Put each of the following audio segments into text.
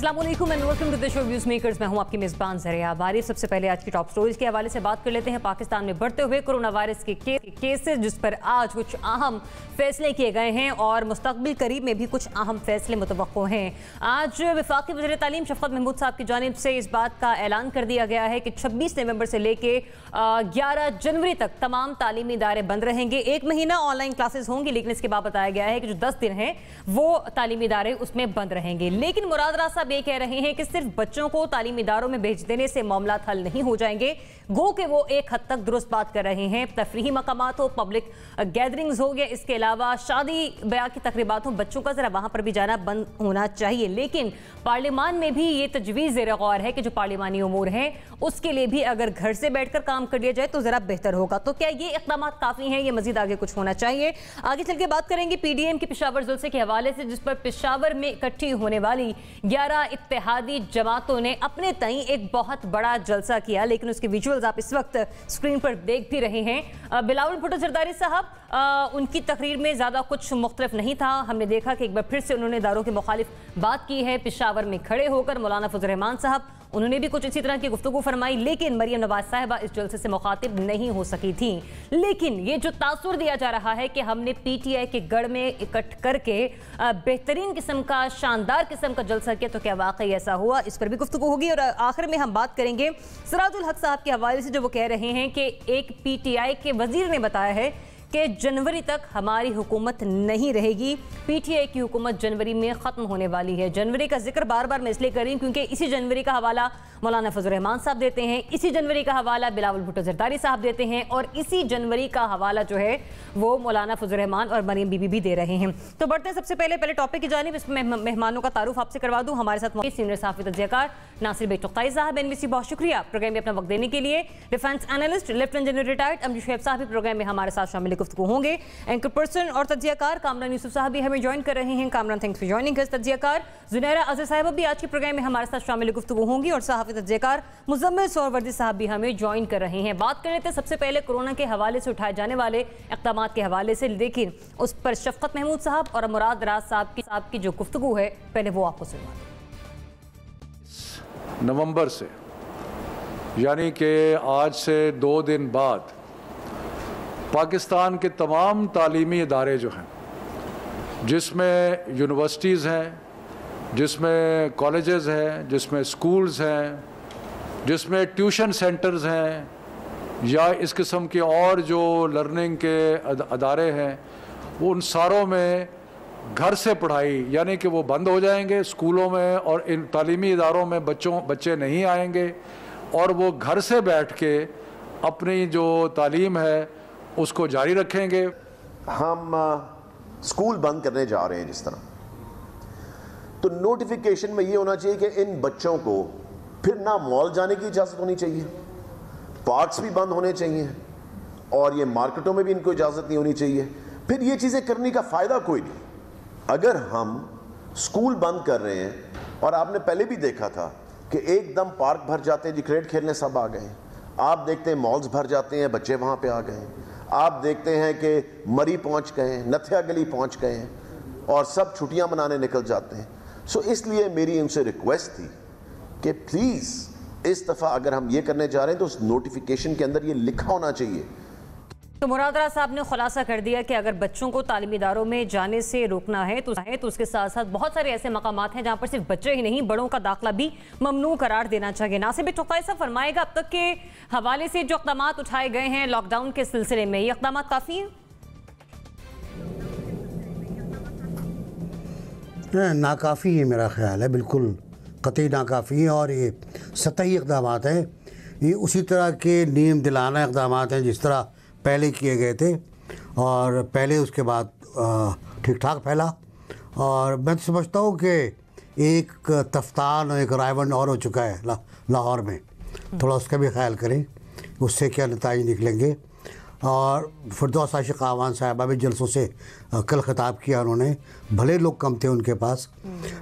अस्सलाम वालेकुम and welcome to the show News Makers. मैं हूं आपकी मेज़बान ज़रिया बारिश। सबसे पहले आज की टॉप स्टोरीज के हवाले से बात कर लेते हैं। पाकिस्तान में बढ़ते हुए कोरोना वायरस के केसेस, जिस पर आज कुछ अहम फैसले किए गए हैं और मुस्तकबिल करीब में भी कुछ अहम फैसले मुतवक्को हैं। आज वफाकी वज़ीर तालीम शफ़क़त महमूद साहब की जानिब से इस बात का ऐलान कर दिया गया है कि 26 नवंबर से लेके 11 जनवरी तक तमाम तालीमी इदारे बंद रहेंगे। एक महीना ऑनलाइन क्लासेस होंगी, लेकिन इसके बाद बताया गया है कि जो 10 दिन हैं वो तालीमी इदारे उसमें बंद रहेंगे। लेकिन मुराद राज साहब ये कह रहे हैं कि सिर्फ बच्चों को तालीमी इदारों में भेज देने से मामला हल नहीं हो जाएंगे। गो के वो एक हद तक दुरुस्त बात कर रहे हैं। तफरीही मकामात हो, पब्लिक गैदरिंग्स हो गया, इसके अलावा शादी ब्याह की तकरीबात हो, बच्चों का जरा वहां पर भी जाना बंद होना चाहिए। लेकिन पार्लियामान में भी ये तजवीज़ ज़ेर गौर है कि जो पार्लियामानी उमूर हैं उसके लिए भी अगर घर से बैठकर काम कर लिया जाए तो जरा बेहतर होगा। तो क्या ये इक़दाम काफ़ी हैं, ये मजीद आगे कुछ होना चाहिए? आगे चल के बात करेंगे PDM के पेशावर जुल्से के हवाले से, जिस पर पेशावर में इकट्ठी होने वाली 11 इत्तेहादी जमातों ने अपने तई एक बहुत बड़ा जलसा किया। लेकिन उसके विजुअल्स आप इस वक्त स्क्रीन पर देख भी रहे हैं। बिलावल भुट्टो जरदारी साहब, उनकी तकरीर में ज़्यादा कुछ मुख्तलिफ नहीं था। हमने देखा कि एक बार फिर से उन्होंने इदारों के मुखालिफ बात की है। पेशावर में खड़े होकर मौलाना फजल रहमान साहब, उन्होंने भी कुछ इसी तरह की गुफ्तगू फरमाई। लेकिन मरियम नवाज साहिबा इस जलसे से मुखातिब नहीं हो सकी थी। लेकिन ये जो तासुर दिया जा रहा है कि हमने PTI के गढ़ में इकट्ठ करके बेहतरीन किस्म का, शानदार किस्म का जलसा किया, तो क्या वाकई ऐसा हुआ? इस पर भी गुफ्तगू होगी। और आखिर में हम बात करेंगे सिराजुल हक साहब के हवाले से, जो वो कह रहे हैं कि एक PTI के वजीर ने बताया है कि जनवरी तक हमारी हुकूमत नहीं रहेगी। PTI की हुकूमत जनवरी में ख़त्म होने वाली है। जनवरी का जिक्र बार बार मैं इसलिए कर रही हूँ क्योंकि इसी जनवरी का हवाला मौलाना फजल रहमान साहब देते हैं, इसी जनवरी का हवाला बिलावल भुट्टो जरदारी साहब देते हैं, और इसी जनवरी का हवाला जो है वो मौलाना फजल रहमान और मरियम बीबी भी दे रहे हैं। तो बढ़ते हैं सबसे पहले टॉपिक की जानिब। इसमें मेहमानों का तारुफ आपसे करवा दूँ। हमारे साथ सीनियर सहाफ़ी तज्ज़ियाकार नासिर बेगटुख्ताई साहब, NBC, बहुत शुक्रिया प्रोग्राम में अपना वक्त देने के लिए। Defence analyst lieutenant general retired Amjad Shoaib साहब भी प्रोग्राम में हमारे साथ शामिल गुफ्तगू होंगे। एंकर पर्सन और तज्ज़ियाकार कामरान यूसुफ साहब भी हमें ज्वाइन कर रहे हैं। Kamran, thanks for joining us. तज्ज़ियाकार ज़ुनैरा अज़हर साहिबा भी आज के प्रोग्राम में हमारे साथ शामिल गुफ्तगू होंगी, और सहाफ़ी तज्ज़ियाकार मुज़म्मिल सोहरवर्दी साहब भी हमें ज्वाइन कर रहे हैं। बात कर लेते हैं सबसे पहले कोरोना के हवाले से उठाए जाने वाले इक़दाम के हवाले से, लेकिन उस पर शफ़क़त महमूद साहब और मुराद राज साहब की जो गुफ्तगू है, पहले वो आपको सुनवा दें। नवंबर से, यानी कि आज से 2 दिन बाद, पाकिस्तान के तमाम तालीमी इदारे जो हैं, जिसमें यूनिवर्सिटीज़ हैं, जिसमें कॉलेजेस हैं, जिसमें स्कूल्स हैं, जिसमें ट्यूशन सेंटर्स हैं, या इस किस्म के और जो लर्निंग के अदारे हैं, उन सारों में घर से पढ़ाई यानी कि वो बंद हो जाएंगे। स्कूलों में और इन तालीमी इदारों में बच्चे नहीं आएंगे, और वो घर से बैठ के अपनी जो तालीम है उसको जारी रखेंगे। हम स्कूल बंद करने जा रहे हैं जिस तरह, तो नोटिफिकेशन में ये होना चाहिए कि इन बच्चों को फिर ना मॉल जाने की इजाज़त होनी चाहिए, पार्क्स भी बंद होने चाहिए, और ये मार्केटों में भी इनको इजाज़त नहीं होनी चाहिए। फिर ये चीज़ें करने का फ़ायदा कोई नहीं। अगर हम स्कूल बंद कर रहे हैं, और आपने पहले भी देखा था कि एकदम पार्क भर जाते हैं जी, क्रिकेट खेलने सब आ गए हैं। आप देखते हैं मॉल्स भर जाते हैं, बच्चे वहाँ पे आ गए हैं। आप देखते हैं कि मरी पहुँच गए हैं, नथिया गली पहुँच गए हैं, और सब छुट्टियाँ मनाने निकल जाते हैं। सो इसलिए मेरी उनसे रिक्वेस्ट थी कि प्लीज़ इस दफ़ा अगर हम ये करने जा रहे हैं तो उस नोटिफिकेशन के अंदर ये लिखा होना चाहिए। तो मुराद राज साहब ने खुलासा कर दिया कि अगर बच्चों को तालीमी इदारों में जाने से रोकना है तो उसके साथ साथ बहुत सारे ऐसे मकामात हैं जहाँ पर सिर्फ बच्चे ही नहीं, बड़ों का दाखिला भी ममनू करार देना चाहिए। नासिर बेगटुख्ताई साहब फरमाएगा, अब तक के हवाले से जो इक़दाम उठाए गए हैं लॉकडाउन के सिलसिले में, ये इक़दाम काफ़ी हैं? नाकाफ़ी है, मेरा ख्याल है, बिल्कुल कतई नाकाफ़ी है। और ये सतही इक़दाम हैं, ये उसी तरह के नीम दिलाना इक़दाम हैं जिस तरह पहले किए गए थे, और पहले उसके बाद ठीक ठाक फैला। और मैं तो समझता हूँ कि एक तफ्तान और एक रायवन और हो चुका है लाहौर में, थोड़ा उसका भी ख्याल करें, उससे क्या नतीजे निकलेंगे। और फिरदौस आशिक़ आवान साहिबा भी जलसों से कल ख़िताब किया उन्होंने, भले लोग कम थे उनके पास,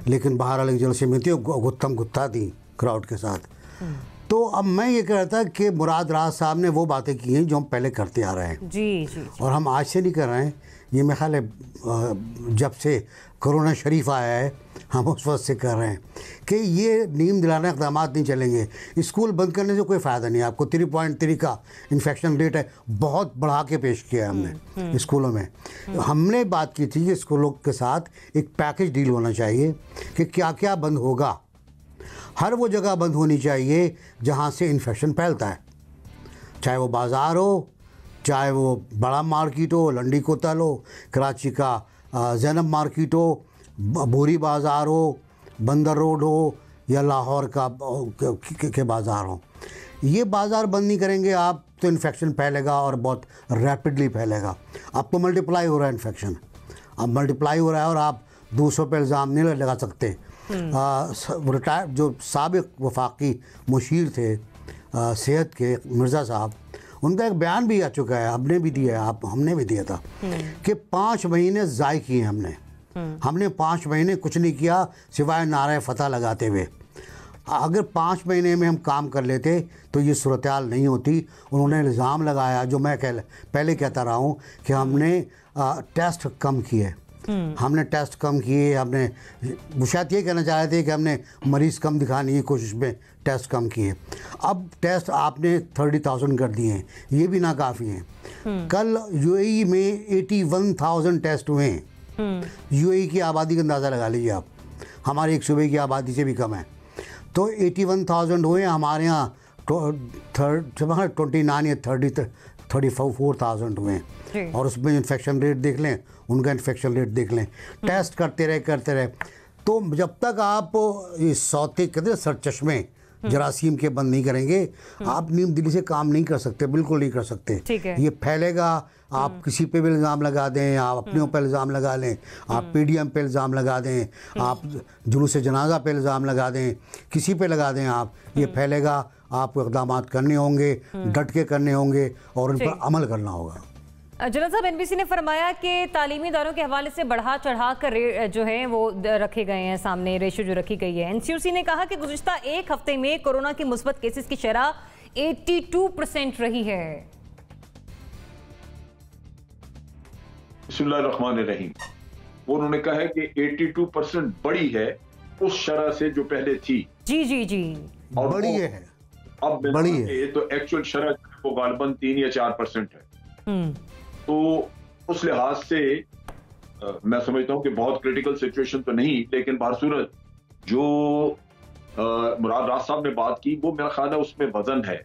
लेकिन बाहर वाले जलसे में थी, गुत्थम गुत्था थी क्राउड के साथ। तो अब मैं ये कह रहा था कि मुराद राज साहब ने वो बातें की हैं जो हम पहले करते आ रहे हैं, जी। और हम आज से नहीं कर रहे हैं। ये मेरा ख्याल है जब से कोरोना शरीफ आया है हम उस वक्त से कर रहे हैं कि ये नीम दिलाना इक़दाम नहीं चलेंगे। स्कूल बंद करने से कोई फ़ायदा नहीं है। आपको 3.3 का इन्फेक्शन रेट है, बहुत बढ़ा के पेश किया है हमने स्कूलों में। हमने बात की थी कि स्कूलों के साथ एक पैकेज डील होना चाहिए कि क्या क्या बंद होगा। हर वो जगह बंद होनी चाहिए जहाँ से इन्फेक्शन फैलता है, चाहे वो बाज़ार हो, चाहे वो बड़ा मार्केट हो, लंडी कोतल हो, कराची का ज़ैनब मार्केट हो, बोरी बाज़ार हो, बंदर रोड हो, या लाहौर के बाज़ार हो। ये बाज़ार बंद नहीं करेंगे आप तो इन्फेक्शन फैलेगा और बहुत रैपिडली फैलेगा। अब तो मल्टीप्लाई हो रहा है इन्फेक्शन, अब मल्टीप्लाई हो रहा है और आप दूसरों पर इल्ज़ाम नहीं लगा सकते। रिटायर जो साबिक वफाकी मुशीर थे सेहत के मिर्ज़ा साहब, उनका एक बयान भी आ चुका है, हमने भी दिया है, हमने भी दिया था कि 5 महीने ज़ाय किए हमने 5 महीने कुछ नहीं किया सिवाय नारे फतह लगाते हुए। अगर 5 महीने में हम काम कर लेते तो ये सूरत हाल नहीं होती। उन्होंने इल्ज़ाम लगाया, जो मैं पहले कहता रहा हूँ, कि हमने टेस्ट कम किए, हमने टेस्ट कम किए, हमने वो शायद ये कहना चाह रहे थे कि हमने मरीज़ कम दिखाने की कोशिश में टेस्ट कम किए। अब टेस्ट आपने 30,000 कर दिए हैं, ये भी नाकाफ़ी हैं। कल यूएई में 81,000 टेस्ट हुए हैं। यूएई की आबादी का अंदाज़ा लगा लीजिए आप, हमारे एक सूबे की आबादी से भी कम है। तो 81,000 हुए, हमारे यहाँ 29 या 34,000 हुए हैं। और उसमें इन्फेक्शन रेट देख लें, उनका इन्फेक्शन रेट देख लें, टेस्ट करते रहे। तो जब तक आप इस सौते कहते हैं सरचश्मे जरासीम के बंद नहीं करेंगे, आप नीम दिली से काम नहीं कर सकते, बिल्कुल नहीं कर सकते। ये फैलेगा। आप किसी पे भी इल्ज़ाम लगा दें, आप अपने ऊपर इल्ज़ाम लगा लें, आप पीडीएम पे इल्ज़ाम लगा दें, आप जुलूस जनाजा पे इल्ज़ाम लगा दें, किसी पे लगा दें आप, ये फैलेगा। आपको इक़दाम करने होंगे, डट के करने होंगे और उन पर अमल करना होगा। जनरल साहब, एनबीसी ने फरमाया कि तालीमी इदारों के हवाले से बढ़ा चढ़ा कर जो है वो रखे गए हैं, सामने रेशो जो रखी गई है। एनसीयूसी ने कहा कि गुज़िश्ता एक हफ्ते में कोरोना की मुस्बत केसेस की शरह 82% रही है। बिस्मिल्लाहिर्रहमानिर्रहीम। उन्होंने कहा है कि 82% बड़ी है उस शरह से जो पहले थी। जी और बड़ी है, अब बड़ी है तो एक्चुअल शरह वो गालबन 3 या 4% है। तो उस लिहाज से मैं समझता हूँ कि बहुत क्रिटिकल सिचुएशन तो नहीं, लेकिन बारसूरत जो मुराद राज साहब ने बात की, वो मेरा ख्याल है उसमें वजन है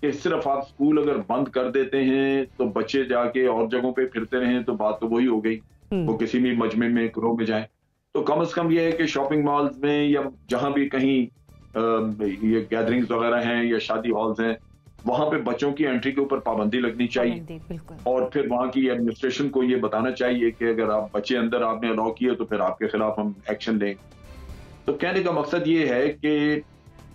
कि सिर्फ आप स्कूल अगर बंद कर देते हैं तो बच्चे जाके और जगहों पे फिरते रहें तो बात तो वही हो गई, वो किसी भी मजमे में ग्रोह में जाए। तो कम से कम ये है कि शॉपिंग मॉल्स में या जहां भी कहीं ये गैदरिंग्स वगैरह हैं या शादी हॉल्स हैं, वहां पे बच्चों की एंट्री के ऊपर पाबंदी लगनी चाहिए। और फिर वहां की एडमिनिस्ट्रेशन को ये बताना चाहिए कि अगर आप बच्चे अंदर आपने अलाउ किए तो फिर आपके खिलाफ हम एक्शन लें। तो कहने का मकसद ये है कि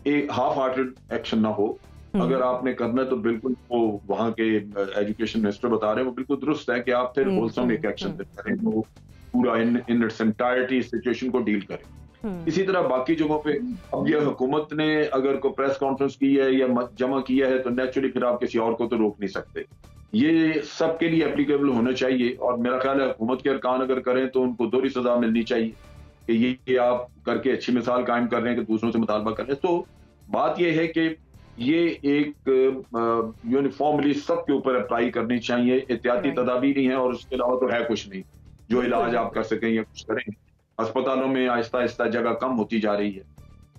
एक हाफ हार्टेड एक्शन ना हो। अगर आपने करना है तो बिल्कुल, वो वहां के एजुकेशन मिनिस्टर बता रहे हैं, वो बिल्कुल दुरुस्त है कि आप फिर होलसम एक एक्शन करें, वो पूरा इन इट्स एंटायरिटी सिचुएशन को डील करें। इसी तरह बाकी जगहों पे अब ये हुकूमत ने अगर कोई प्रेस कॉन्फ्रेंस की है या जमा किया है तो नेचुरली फिर आप किसी और को तो रोक नहीं सकते। ये सबके लिए एप्लीकेबल होना चाहिए। और मेरा ख्याल है हुकूमत के अरकान अगर करें तो उनको दोहरी सजा मिलनी चाहिए कि ये आप करके अच्छी मिसाल कायम कर रहे हैं कि दूसरों से मुतालबा कर रहे हैं। तो बात यह है कि ये एक यूनिफॉर्मली सबके ऊपर अप्लाई करनी चाहिए। एहतियाती तदाबीर ही है और उसके अलावा तो है कुछ नहीं जो इलाज आप कर सकें या कुछ करें। अस्पतालों में आहिस्ता आहिस्ता जगह कम होती जा रही है।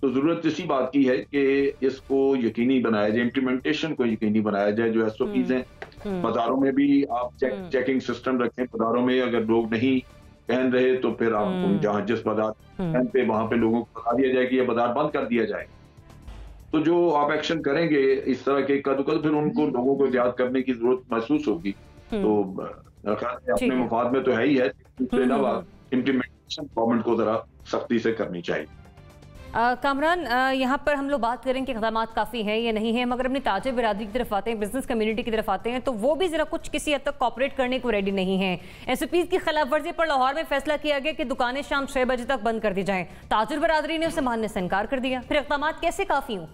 तो जरूरत इसी बात की है कि इसको यकीनी बनाया जाए, इम्प्लीमेंटेशन को यकीनी बनाया जाए। जो SOPs हैं, बाजारों में भी आप चेकिंग सिस्टम रखें। बाजारों में अगर लोग नहीं पहन रहे तो फिर आप जहां जिस बाजार पहनते वहां पे लोगों को बता दिया जाए कि यह बाजार बंद कर दिया जाए। तो जो आप एक्शन करेंगे इस तरह के कदम, फिर उनको लोगों को याद करने की जरूरत महसूस होगी। तो अपने मुफाद में तो है ही है, इसके अलावा इम्प्लीमेंटेशन गवर्नमेंट को जरा सख्ती से करनी चाहिए। कामरान, यहाँ पर हम लोग बात करें कि इक़दाम काफ़ी हैं या नहीं है, मगर अपनी ताजिर बिरादरी की तरफ आते हैं, बिजनेस कम्युनिटी की तरफ आते हैं, तो वो भी ज़रा कुछ किसी हद तक कॉपरेट करने को रेडी नहीं है। SOPs की खिलाफ वर्जी पर लाहौर में फैसला किया गया कि दुकानें शाम 6 बजे तक बंद कर दी जाएं। ताजिर बिरादरी ने उसे मानने से इनकार कर दिया। फिर इक़दाम कैसे काफ़ी हों?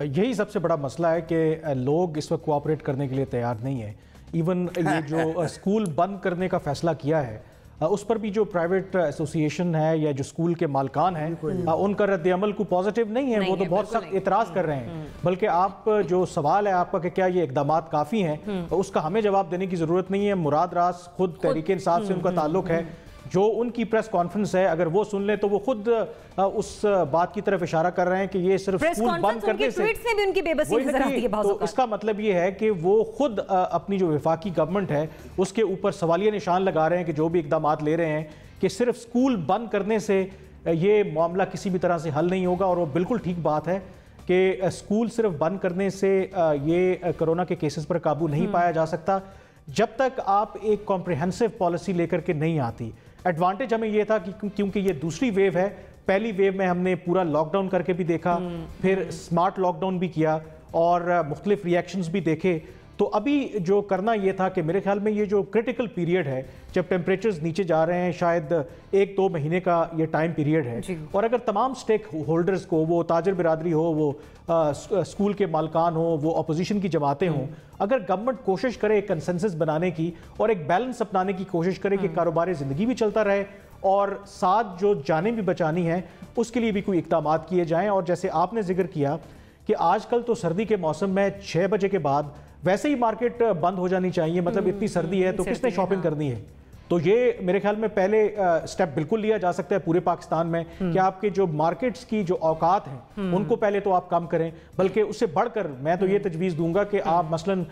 यही सबसे बड़ा मसला है कि लोग इस वक्त कोऑपरेट करने के लिए तैयार नहीं है। इवन ये जो स्कूल बंद करने का फैसला किया है, उस पर भी जो प्राइवेट एसोसिएशन है या जो स्कूल के मालकान हैं उनका रद्द-ए-अमल को पॉजिटिव नहीं है, वो तो बहुत सख्त एतराज़ कर रहे हैं। बल्कि आप जो सवाल है आपका कि क्या ये इक़दामात काफ़ी हैं, उसका हमें जवाब देने की ज़रूरत नहीं है। मुराद रास खुद तहरीक-ए-इंसाफ से उनका ताल्लुक है, जो उनकी प्रेस कॉन्फ्रेंस है अगर वो सुन लें तो वो खुद उस बात की तरफ इशारा कर रहे हैं कि ये सिर्फ स्कूल बंद करने से भी उनकी बेबसी नजर आती है। तो इसका मतलब ये है कि वो खुद अपनी जो वफाकी गवर्नमेंट है उसके ऊपर सवालिया निशान लगा रहे हैं कि जो भी इकदामात ले रहे हैं कि सिर्फ स्कूल बंद करने से ये मामला किसी भी तरह से हल नहीं होगा। और वो बिल्कुल ठीक बात है कि स्कूल सिर्फ बंद करने से ये कोरोना के केसेस पर काबू नहीं पाया जा सकता जब तक आप एक कॉम्प्रिहेंसिव पॉलिसी लेकर के नहीं आती। एडवांटेज हमें यह था कि क्योंकि ये दूसरी वेव है, पहली वेव में हमने पूरा लॉकडाउन करके भी देखा, फिर स्मार्ट लॉकडाउन भी किया और मुख्तलिफ रिएक्शंस भी देखे। तो अभी जो करना ये था कि मेरे ख्याल में ये जो क्रिटिकल पीरियड है, जब टेम्परेचर्स नीचे जा रहे हैं, शायद 1-2 महीने का ये टाइम पीरियड है, और अगर तमाम स्टेक होल्डर्स को, वो ताजर बिरादरी हो, वो स्कूल के मालकान हो, वो अपोजिशन की जमातें हों, अगर गवर्नमेंट कोशिश करे एक कंसेंसस बनाने की और एक बैलेंस अपनाने की कोशिश करे कि कारोबार ज़िंदगी भी चलता रहे और साथ जो जानें भी बचानी हैं उसके लिए भी कोई इक़दाम किए जाएँ। और जैसे आपने जिक्र किया कि आजकल तो सर्दी के मौसम में 6 बजे के बाद वैसे ही मार्केट बंद हो जानी चाहिए, मतलब इतनी सर्दी है तो किसने शॉपिंग करनी है। तो ये मेरे ख्याल में पहले स्टेप बिल्कुल लिया जा सकता है पूरे पाकिस्तान में कि आपके जो मार्केट्स की जो औकात हैं उनको पहले तो आप कम करें, बल्कि उससे बढ़कर मैं तो ये तजवीज़ दूंगा कि आप मसलन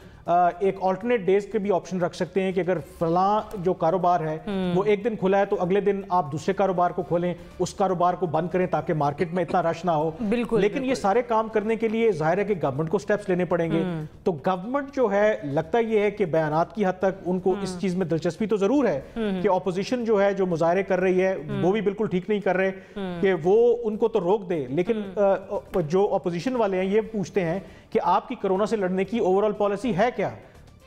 एक ऑल्टरनेट डेज के भी ऑप्शन रख सकते हैं कि अगर फलां जो कारोबार है वो एक दिन खुला है तो अगले दिन आप दूसरे कारोबार को खोलें, उस कारोबार को बंद करें ताकि मार्केट में इतना रश ना हो। लेकिन ये सारे काम करने के लिए जाहिर है कि गवर्नमेंट को स्टेप्स लेने पड़ेंगे। तो गवर्नमेंट जो है, लगता ये है कि बयानात की हद तक उनको इस चीज में दिलचस्पी तो जरूर है कि ऑपोजिशन जो है, जो मुजाहरे कर रही है वो भी बिल्कुल ठीक नहीं कर रहे कि वो उनको तो रोक दे, लेकिन जो ऑपोजिशन वाले हैं ये पूछते हैं कि आपकी कोरोना से लड़ने की ओवरऑल पॉलिसी है क्या?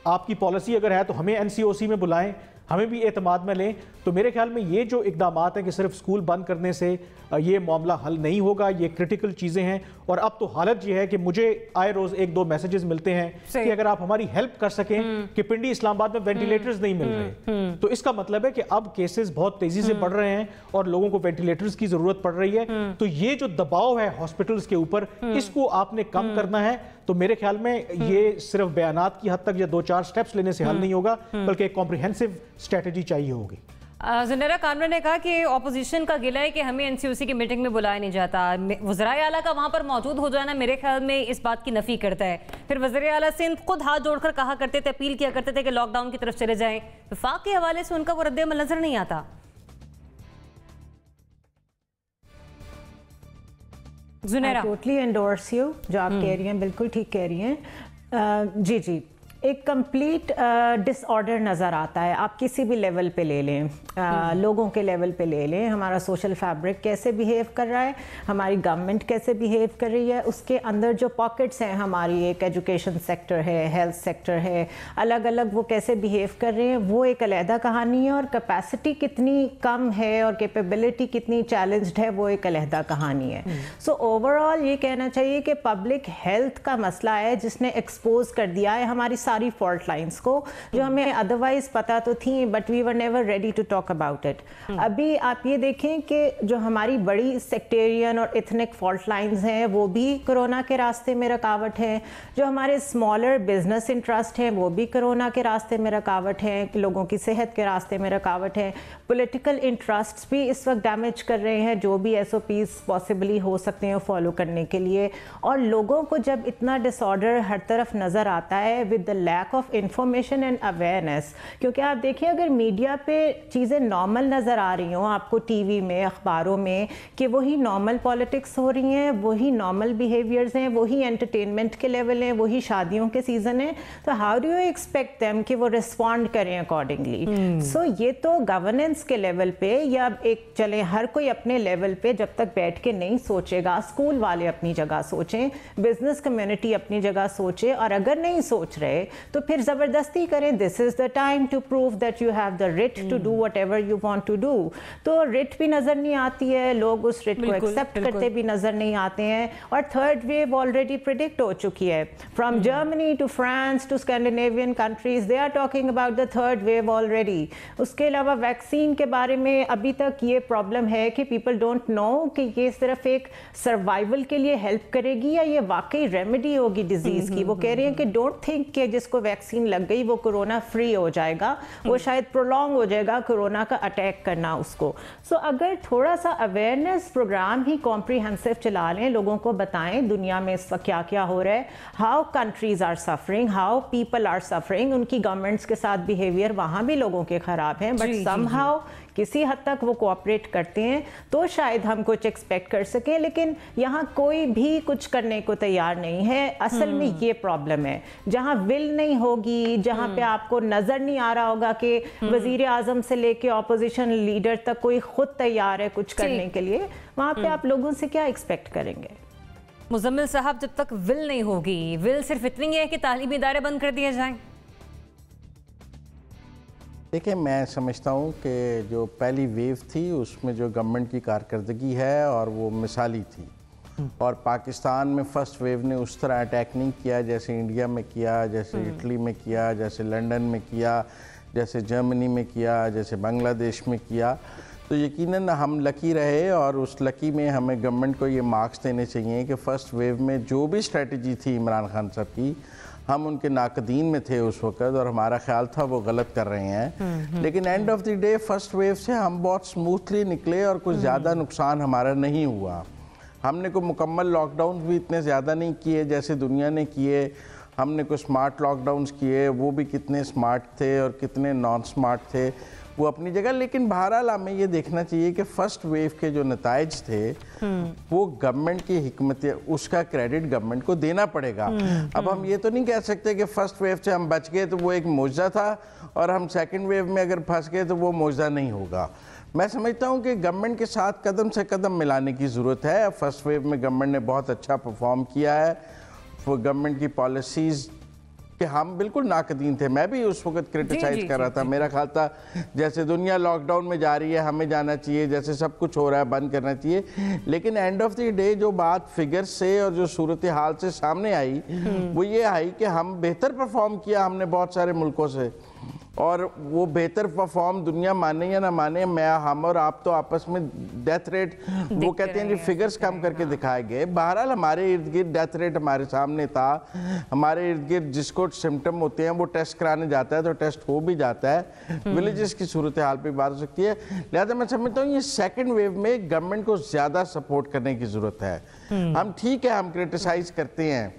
आपकी पॉलिसी अगर है तो हमें एनसीओसी में बुलाएं, हमें भी एतमाद में लें। तो मेरे ख्याल में ये जो इक़दामात हैं कि सिर्फ स्कूल बंद करने से ये मामला हल नहीं होगा, ये क्रिटिकल चीज़ें हैं। और अब तो हालत ये है कि मुझे आए रोज़ 1-2 मैसेजेस मिलते हैं कि अगर आप हमारी हेल्प कर सकें कि पिंडी इस्लामाबाद में वेंटिलेटर्स नहीं मिल रहे, तो इसका मतलब है कि अब केसेस बहुत तेज़ी से बढ़ रहे हैं और लोगों को वेंटिलेटर्स की ज़रूरत पड़ रही है। तो ये जो दबाव है हॉस्पिटल्स के ऊपर, इसको आपने कम करना है। तो मेरे ख्याल में ये सिर्फ बयानात की हद तक या 2-4 स्टेप्स लेने से हल नहीं होगा, बल्कि एक कॉम्प्रिहेंसिव स्ट्रेटजी चाहिए होगी। ज़ुनैरा कामरा ने कहा कि ऑपोजिशन का गिला है कि हमें एनसीओसी की मीटिंग में बुलाया नहीं जाता। वज़ीर आला का वहां पर मौजूद हो जाना मेरे ख्याल में इस बात की नफी करता है। फिर वज़ीर आला सिंध खुद हाथ जोड़कर कहा करते थे, अपील किया करते थे कि लॉकडाउन की तरफ चले जाएं। वफाक के हवाले से उनका वो रद्द-ए-अमल नजर नहीं आता। ज़ुनैरा, टोटली एंडोर्स यू, जो आप कह रही हैं बिल्कुल ठीक कह रही हैं। जी, एक कंप्लीट डिसऑर्डर नज़र आता है। आप किसी भी लेवल पे ले लें, लोगों के लेवल पे ले लें, हमारा सोशल फैब्रिक कैसे बिहेव कर रहा है, हमारी गवर्नमेंट कैसे बिहेव कर रही है, उसके अंदर जो पॉकेट्स हैं हमारी, एक एजुकेशन सेक्टर है, हेल्थ सेक्टर है, अलग अलग वो कैसे बिहेव कर रहे हैं, वो एक अलहदा कहानी है। और कैपेसिटी कितनी कम है और कैपेबिलिटी कितनी चैलेंज्ड है, वो एक अलहदा कहानी है। सो ओवरऑल ये कहना चाहिए कि पब्लिक हेल्थ का मसला है जिसने एक्सपोज कर दिया है हमारी सारी फॉल्ट लाइंस को, जो हमें अदरवाइज पता तो थी but we were never ready to talk about it. अभी आप ये देखें कि जो हमारी बड़ी सेक्टेरियन और एथनिक फॉल्ट लाइंस हैं वो भी कोरोना के रास्ते में रुकावट है, जो हमारे स्मॉलर बिजनेस इंटरेस्ट हैं वो भी कोरोना के रास्ते में रुकावट है, लोगों की सेहत के रास्ते में रुकावट है, पॉलिटिकल इंटरेस्ट्स भी इस वक्त डैमेज कर रहे हैं जो भी SOPs पॉसिबली हो सकते हैं फॉलो करने के लिए। और लोगों को जब इतना डिसऑर्डर हर तरफ नज़र आता है with the lack of information and awareness, क्योंकि आप देखिए अगर मीडिया पे चीज़ें नॉर्मल नज़र आ रही हों आपको, टीवी में, अखबारों में, कि वही नॉर्मल पॉलिटिक्स हो रही हैं, वही नॉर्मल बिहेवियर्स हैं, वही एंटरटेनमेंट के लेवल हैं, वही शादियों के सीज़न हैं, तो how do you expect them कि वो रिस्पॉन्ड करें अकॉर्डिंगली। सो ये तो गवर्नेंस के लेवल पे या एक चले हर कोई अपने लेवल पे जब तक बैठ के नहीं सोचेगा, स्कूल वाले अपनी जगह सोचें, बिजनेस कम्युनिटी अपनी जगह सोचे, और अगर नहीं सोच रहे तो फिर ज़बरदस्ती करें, this is the time to prove that you have the right to do whatever you want to do. तो रिट भी नज़र नहीं आती है, लोग उस रिट को एक्सेप्ट करते भी नज़र नहीं आते हैं। और थर्ड वेव ऑलरेडी प्रिडिक्ट हो चुकी है, from Germany to France to Scandinavian countries, they are talking about the third wave already. उसके अलावा वैक्सीन के बारे में अभी तक ये प्रॉब्लम है कि पीपल डोंट नो कि ये सिर्फ एक सर्वाइवल के लिए हेल्प करेगी या ये वाकई रेमेडी होगी डिजीज की। वो कह रहे हैं कि डोंट थिंक कि जिसको वैक्सीन लग गई वो कोरोना फ्री हो जाएगा, वो शायद प्रोलॉन्ग हो जाएगा कोरोना का अटैक करना उसको। सो अगर थोड़ा सा अवेयरनेस प्रोग्राम ही कॉम्प्रिहेंसिव चला लें, लोगों को बताएं दुनिया में इस वक्त क्या क्या हो रहा है, how countries are suffering, how people are suffering, उनकी गवर्नमेंट्स के साथ बिहेवियर वहाँ भी लोगों के खराब हैं, बट समहाउ किसी हद तक वो कोऑपरेट करते हैं तो शायद हम कुछ एक्सपेक्ट कर सकें। लेकिन यहाँ कोई भी कुछ करने को तैयार नहीं है। असल में ये प्रॉब्लम है, जहाँ विल नहीं होगी, जहाँ पे आपको नज़र नहीं आ रहा होगा कि वज़ीर आज़म से लेके ऑपोजिशन लीडर तक कोई खुद तैयार है कुछ करने के लिए, वहाँ पे आप लोगों से क्या एक्सपेक्ट करेंगे? मुज़म्मिल साहब, जब तक विल नहीं होगी, विल सिर्फ इतनी है कि तालीमी इदारे बंद कर दिए जाएं? देखिए, मैं समझता हूँ कि जो पहली वेव थी उसमें जो गवर्नमेंट की कारकर्दगी है और वो मिसाली थी, और पाकिस्तान में फ़र्स्ट वेव ने उस तरह अटैक नहीं किया जैसे इंडिया में किया, जैसे इटली में किया, जैसे लंदन में किया, जैसे जर्मनी में किया, जैसे बांग्लादेश में किया। तो यकीनन हम लकी रहे, और उस लकी में हमें गवर्नमेंट को ये मार्क्स देने चाहिए कि फ़र्स्ट वेव में जो भी स्ट्रेटजी थी इमरान खान साहब की, हम उनके नाकदीन में थे उस वक्त, और हमारा ख्याल था वो गलत कर रहे हैं। लेकिन end of the day first wave से हम बहुत स्मूथली निकले और कुछ ज़्यादा नुकसान हमारा नहीं हुआ। हमने कोई मुकम्मल लॉकडाउन भी इतने ज़्यादा नहीं किए जैसे दुनिया ने किए। हमने कोई स्मार्ट लॉकडाउन्स किए, वो भी कितने स्मार्ट थे और कितने नॉन स्मार्ट थे, वो अपनी जगह। लेकिन बहरहाल हमें ये देखना चाहिए कि फ़र्स्ट वेव के जो नताइज थे वो गवर्नमेंट की हिकमत, उसका क्रेडिट गवर्नमेंट को देना पड़ेगा। अब हम ये तो नहीं कह सकते कि फ़र्स्ट वेव से हम बच गए तो वो एक मौजज़ा था, और हम सेकंड वेव में अगर फंस गए तो वो मौजज़ा नहीं होगा। मैं समझता हूँ कि गवर्नमेंट के साथ कदम से कदम मिलाने की ज़रूरत है। फर्स्ट वेव में गवर्नमेंट ने बहुत अच्छा परफॉर्म किया है, वो गवर्नमेंट की पॉलिसीज़ कि हम बिल्कुल नाकदीन थे। मैं भी उस वक्त क्रिटिसाइज कर रहा था। मेरा ख्याल था जैसे दुनिया लॉकडाउन में जा रही है हमें जाना चाहिए, जैसे सब कुछ हो रहा है बंद करना चाहिए। लेकिन एंड ऑफ द डे जो बात फिगर से और जो सूरत हाल से सामने आई वो ये आई कि हम बेहतर परफॉर्म किया हमने बहुत सारे मुल्कों से, और वो बेहतर परफॉर्म दुनिया माने या ना माने, हम और आप तो आपस में डेथ रेट वो कहते हैं जी फिगर्स कम करके दिखाए गए। बहरहाल हमारे इर्द गिर्द डेथ रेट हमारे सामने था, हमारे इर्द गिर्द जिसको सिम्टम होते हैं वो टेस्ट कराने जाता है तो टेस्ट हो भी जाता है। विलेजेस की सूरत हाल पर बात हो सकती है। लिहाजा मैं समझता हूँ ये सेकेंड वेव में गवर्नमेंट को ज़्यादा सपोर्ट करने की ज़रूरत है। हम ठीक है, हम क्रिटिसाइज करते हैं,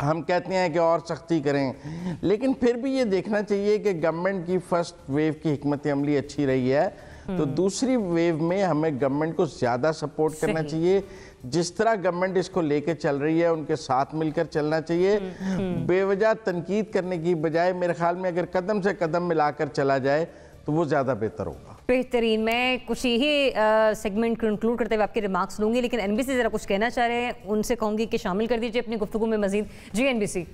हम कहते हैं कि और सख्ती करें, लेकिन फिर भी ये देखना चाहिए कि गवर्नमेंट की फर्स्ट वेव की हिकमत अमली अच्छी रही है तो दूसरी वेव में हमें गवर्नमेंट को ज़्यादा सपोर्ट करना चाहिए। जिस तरह गवर्नमेंट इसको लेके चल रही है उनके साथ मिलकर चलना चाहिए। बेवजह तनकीद करने की बजाय मेरे ख्याल में अगर कदम से कदम मिलाकर चला जाए तो वो ज़्यादा बेहतर होगा। बेहतरीन। मैं कुछ यही सेगमेंट कंक्लूड करते हुए आपके रिमार्क्स लूंगी, लेकिन एनबीसी ज़रा कुछ कहना चाह रहे हैं, उनसे कहूँगी कि शामिल कर दीजिए अपनी गुफ्तगू में मजीद। जी एनबीसी।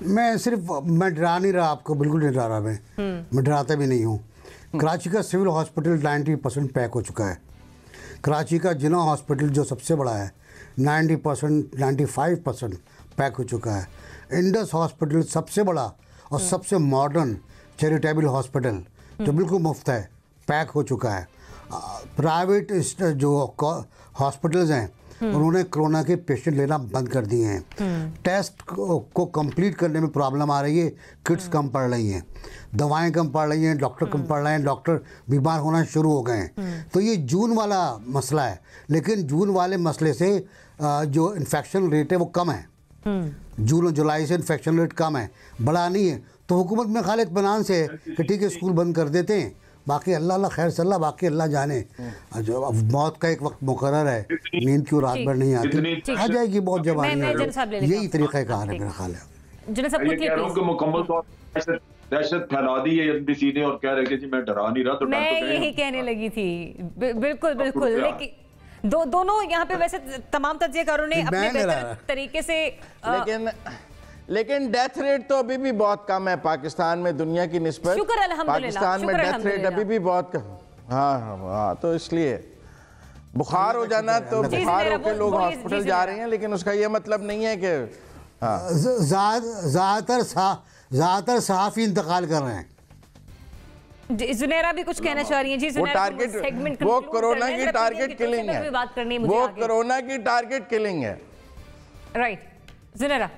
मैं डरा नहीं रहा आपको, बिल्कुल नहीं डरा रहा मैं डराता भी नहीं हूँ। कराची का सिविल हॉस्पिटल 90% पैक हो चुका है। कराची का जिना हॉस्पिटल जो सबसे बड़ा है 90% 95% पैक हो चुका है। इंडस हॉस्पिटल सबसे बड़ा और सबसे मॉडर्न चैरिटेबल हॉस्पिटल जो बिल्कुल मुफ्त है पैक हो चुका है। प्राइवेट जो हॉस्पिटल्स हैं उन्होंने कोरोना के पेशेंट लेना बंद कर दिए हैं। टेस्ट को कंप्लीट करने में प्रॉब्लम आ रही है, किट्स कम पड़ रही हैं, दवाएं कम पड़ रही हैं, डॉक्टर कम पड़ रहे हैं, डॉक्टर बीमार होना शुरू हो गए हैं। तो ये जून वाला मसला है, लेकिन जून वाले मसले से जो इन्फेक्शन रेट है वो कम है। जून और जुलाई से इन्फेक्शन रेट कम है, बड़ा नहीं है। तो हुकूमत में खाली इत्मीनान से कि ठीक है स्कूल बंद कर देते हैं, बाकी अल्लाह खैर सल्ला, बाकी अल्लाह जाने। जो अब मौत का एक वक्त मुकर्रर है, नींद क्यों रात भर नहीं आती, आ जाएगी बहुत जवानी। यही तरीका कार है मेरा ख्याल है। मुकम्मल तौर दहशत फैला दी है एनबीसी ने और कह रहे कि मैं डरा नहीं रहा। तो मैं यही कहने लगी थी। बिल्कुल बिल्कुल, लेकिन दोनों यहाँ पे वैसे तमाम तज्जिएकारों ने अपने बेहतर तरीके से लेकिन लेकिन डेथ रेट तो अभी भी बहुत कम है पाकिस्तान में, दुनिया की निस्बत पाकिस्तान में डेथ रेट अभी भी बहुत कम। हाँ, तो इसलिए बुखार हो जाना तो बुखार होकर लोग हॉस्पिटल जा रहे हैं, लेकिन उसका ये मतलब नहीं है कि ज़्यादातर सहाफ़ी इंतकाल कर रहे हैं। जुनेरा भी कुछ कहना चाह रही हैं। जी, वो टारगेट, वो कोरोना की टारगेट किलिंग है, वो कोरोना की टारगेट किलिंग है। राइट, जुनेरा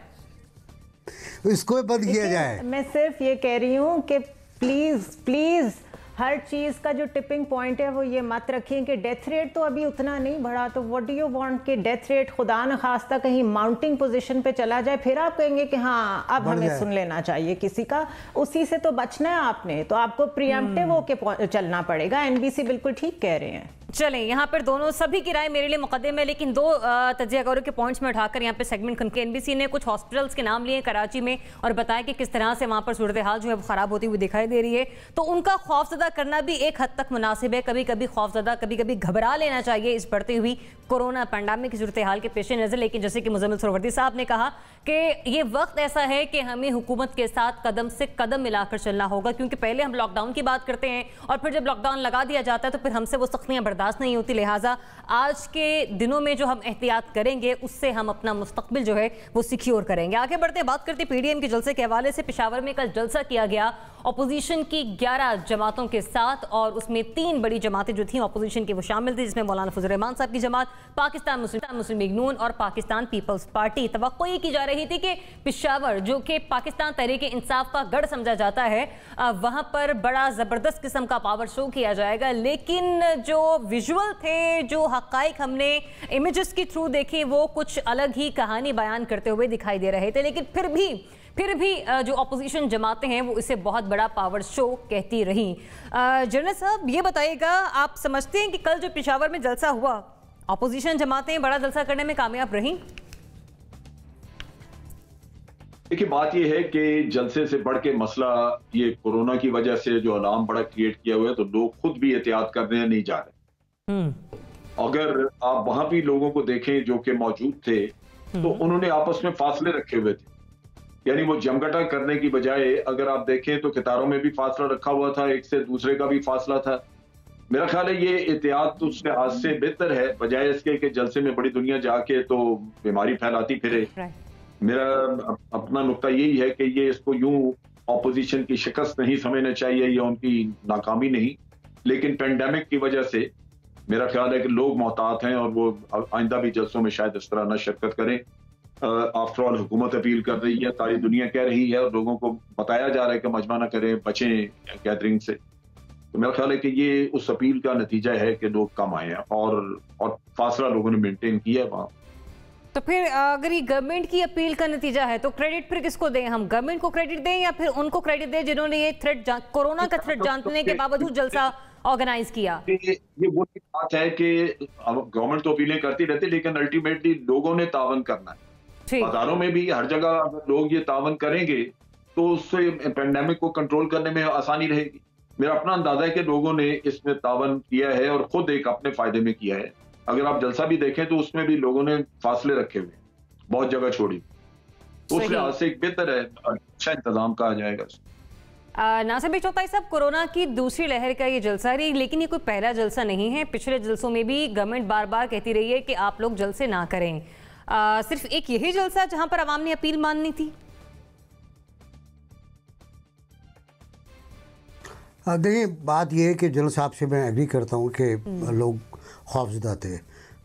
इसको बंद किया जाए। मैं सिर्फ ये कह रही हूँ कि प्लीज हर चीज़ का जो टिपिंग पॉइंट है वो ये मत रखें कि डेथ रेट तो अभी उतना नहीं बढ़ा, तो व्हाट डू यू वांट कि डेथ रेट खुदा न खास्ता कहीं माउंटिंग पोजीशन पे चला जाए, फिर आप कहेंगे कि हाँ अब हमें सुन लेना चाहिए किसी का। उसी से तो बचना है आपने, तो आपको प्रीएम्प्टिव होके चलना पड़ेगा। एनबीसी बिल्कुल ठीक कह रहे हैं। चलें, यहाँ पर दोनों सभी की राय मेरे लिए मुकद्दम है, लेकिन दो तज्जियाकारों के पॉइंट्स में उठाकर यहाँ पे सेगमेंट करके एनबीसी ने कुछ हॉस्पिटल्स के नाम लिए कराची में और बताया कि किस तरह से वहाँ पर सूरत हाल जो है वो ख़राब होती हुई दिखाई दे रही है। तो उनका खौफजदा करना भी एक हद तक मुनासिब है। कभी कभी खौफजदा, कभी कभी घबरा लेना चाहिए इस बढ़ती हुई कोरोना पैंडेमिक की सूरत हाल के पेश नज़र। लेकिन जैसे कि मुज़म्मिल सुहरावर्दी साहब ने कहा कि ये वक्त ऐसा है कि हमें हुकूमत के साथ कदम से कदम मिलाकर चलना होगा, क्योंकि पहले हम लॉकडाउन की बात करते हैं और फिर जब लॉकडाउन लगा दिया जाता है तो फिर हमसे वो सख्तियाँ बर्दाश्त नहीं होती। लिहाजा आज के दिनों में जो हम एहतियात करेंगे उससे हम अपना मुस्तकबिल जो है वो सिक्योर करेंगे। आगे बढ़ते बात करते पीडीएम के जलसे के हवाले से। पेशावर में कल जलसा किया गया अपोजिशन की 11 जमातों के साथ और उसमें 3 बड़ी जमातें जो थी अपोजिशन की वो शामिल थी, जिसमें मौलाना फजल रहमान साहब की जमात, पाकिस्तान मुस्लिम लीग नून और पाकिस्तान पीपल्स पार्टी। तवक्को ये की जा रही थी कि पेशावर जो कि पाकिस्तान तहरीक इंसाफ का गढ़ समझा जाता है, वहां पर बड़ा जबरदस्त किस्म का पावर शो किया जाएगा, लेकिन जो विजुअल थे, जो हकाइक हमने इमेजेस के थ्रू देखे, वो कुछ अलग ही कहानी बयान करते हुए दिखाई दे रहे थे। लेकिन फिर भी जो अपोजिशन जमातें हैं वो इसे बहुत बड़ा पावर शो कहती रही। जनरल साहब ये बताइएगा, आप समझते हैं कि कल जो पेशावर में जलसा हुआ अपोजिशन जमातें बड़ा जलसा करने में कामयाब रहीं? देखिए, बात यह है कि जलसे से बढ़ के मसला ये कोरोना की वजह से जो अलार्म बड़ा क्रिएट किया हुआ है, तो लोग खुद भी एहतियात करने नहीं जा रहे। अगर आप वहां भी लोगों को देखें जो कि मौजूद थे, तो उन्होंने आपस में फासले रखे हुए थे, यानी वो जमघटा करने की बजाय अगर आप देखें तो कतारों में भी फासला रखा हुआ था, एक से दूसरे का भी फासला था। मेरा ख्याल है ये एहतियात तो उसके हाथ से बेहतर है, बजाय इसके कि जलसे में बड़ी दुनिया जाके तो बीमारी फैलाती फिरे। मेरा अपना नुक्ता यही है कि ये इसको यूं ऑपोजिशन की शिकस्त नहीं समझना चाहिए या उनकी नाकामी नहीं, लेकिन पेंडेमिक की वजह से मेरा ख्याल है कि लोग मोहतात हैं और वो आइंदा भी जलसों में शायद इस तरह ना शिरकत करें। आफ्टर ऑल हुकूमत अपील कर रही है, सारी दुनिया कह रही है और लोगों को बताया जा रहा है कि मजमा ना करें, बचें गैदरिंग से। तो मेरा ख्याल है कि ये उस अपील का नतीजा है कि लोग कम आए हैं और फासला लोगों ने मेंटेन किया है वहाँ। तो फिर अगर ये गवर्नमेंट की अपील का नतीजा है तो क्रेडिट फिर किसको दें? हम गवर्नमेंट को क्रेडिट दें या फिर उनको क्रेडिट दें जिन्होंने ये थ्रेट, कोरोना का थ्रेट जानने के बावजूद जलसा ऑर्गेनाइज किया? ये वो बात है कि गवर्नमेंट तो अपीलें करती रहती, लेकिन अल्टीमेटली लोगों ने तावन करना है। बाजारों में भी हर जगह अगर लोग ये तावन करेंगे तो उससे पेंडेमिक को कंट्रोल करने में आसानी रहेगी। मेरा अपना अंदाजा है कि लोगों ने इसमें तावन किया है और खुद एक अपने फायदे में किया है। अगर आप जलसा भी देखें तो उसमें भी लोगों ने फासले रखे हुए, बहुत जगह छोड़ी, तो उस लिहाज से एक बेहतर है, अच्छा इंतजाम कहा जाएगा। नासिर भाई चौथाई साहब, कोरोना की दूसरी लहर का ये जलसा रही, लेकिन ये कोई पहला जलसा नहीं है। पिछले जलसों में भी गवर्नमेंट बार बार कहती रही है कि आप लोग जलसे ना करें। सिर्फ एक यही जलसा जहां पर आवाम ने अपील माननी थी? देखिए, बात यह है कि जनरल साहब से मैं एग्री करता हूं कि लोग खौफजदा थे।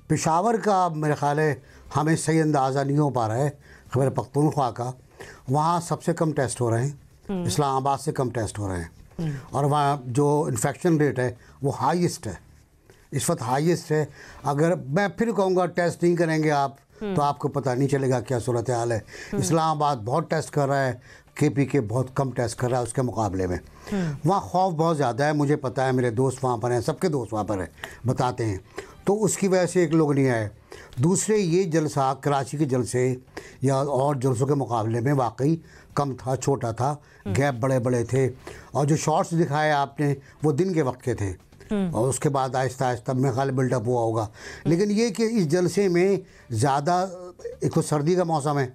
पेशावर का मेरे ख्याल है हमें सही अंदाज़ा नहीं हो पा रहा है, खैबर पख्तूनख्वा का वहाँ सबसे कम टेस्ट हो रहे हैं, इस्लामाबाद से कम टेस्ट हो रहे हैं, और वहाँ जो इन्फेक्शन रेट है वो हाईएस्ट है, इस वक्त हाईएस्ट है। अगर मैं फिर कहूँगा टेस्ट नहीं करेंगे आप तो आपको पता नहीं चलेगा क्या सूरत हाल है। इस्लामाबाद बहुत टेस्ट कर रहा है, KPK बहुत कम टेस्ट कर रहा है उसके मुकाबले में। वहाँ खौफ बहुत ज़्यादा है, मुझे पता है, मेरे दोस्त वहाँ पर हैं, सबके दोस्त वहाँ पर हैं, बताते हैं, तो उसकी वजह से एक लोग नहीं आए। दूसरे ये जलसा कराची के जलसे या और जलसों के मुकाबले में वाकई कम था, छोटा था, गैप बड़े बड़े थे, और जो शॉट्स दिखाए आपने वो दिन के वक्त के थे और उसके बाद आहिस्ता आहिस्ता मेरे ख्याल बिल्डअप हुआ होगा। लेकिन ये कि इस जलसे में ज़्यादा, एक तो सर्दी का मौसम है,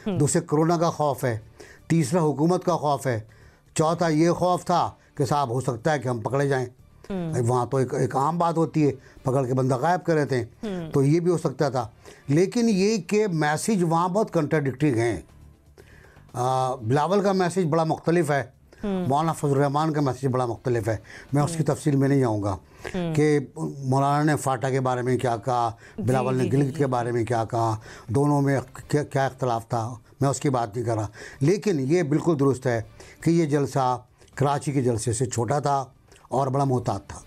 दूसरे कोरोना का खौफ है, तीसरा हुकूमत का खौफ है, चौथा ये खौफ था कि साहब हो सकता है कि हम पकड़े जाएं। वहाँ तो एक आम बात होती है, पकड़ के बंदा गायब कर देते हैं, तो ये भी हो सकता था। लेकिन ये कि मैसेज वहाँ बहुत कंट्राडिक्टरी हैं। बिलावल का मैसेज बड़ा मुख्तलिफ है, मौलाना फजल रहमान का मैसेज बड़ा मुख्तलिफ है। मैं उसकी तफसील में नहीं आऊँगा कि मौलाना ने फाटा के बारे में क्या कहा, बिलावल ने गिलगित के बारे में क्या कहा, दोनों में क्या इख्तलाफ था, मैं उसकी बात नहीं कर रहा। लेकिन ये बिल्कुल दुरुस्त है कि ये जलसा कराची के जलसे से छोटा था और बड़ा मोहतात था।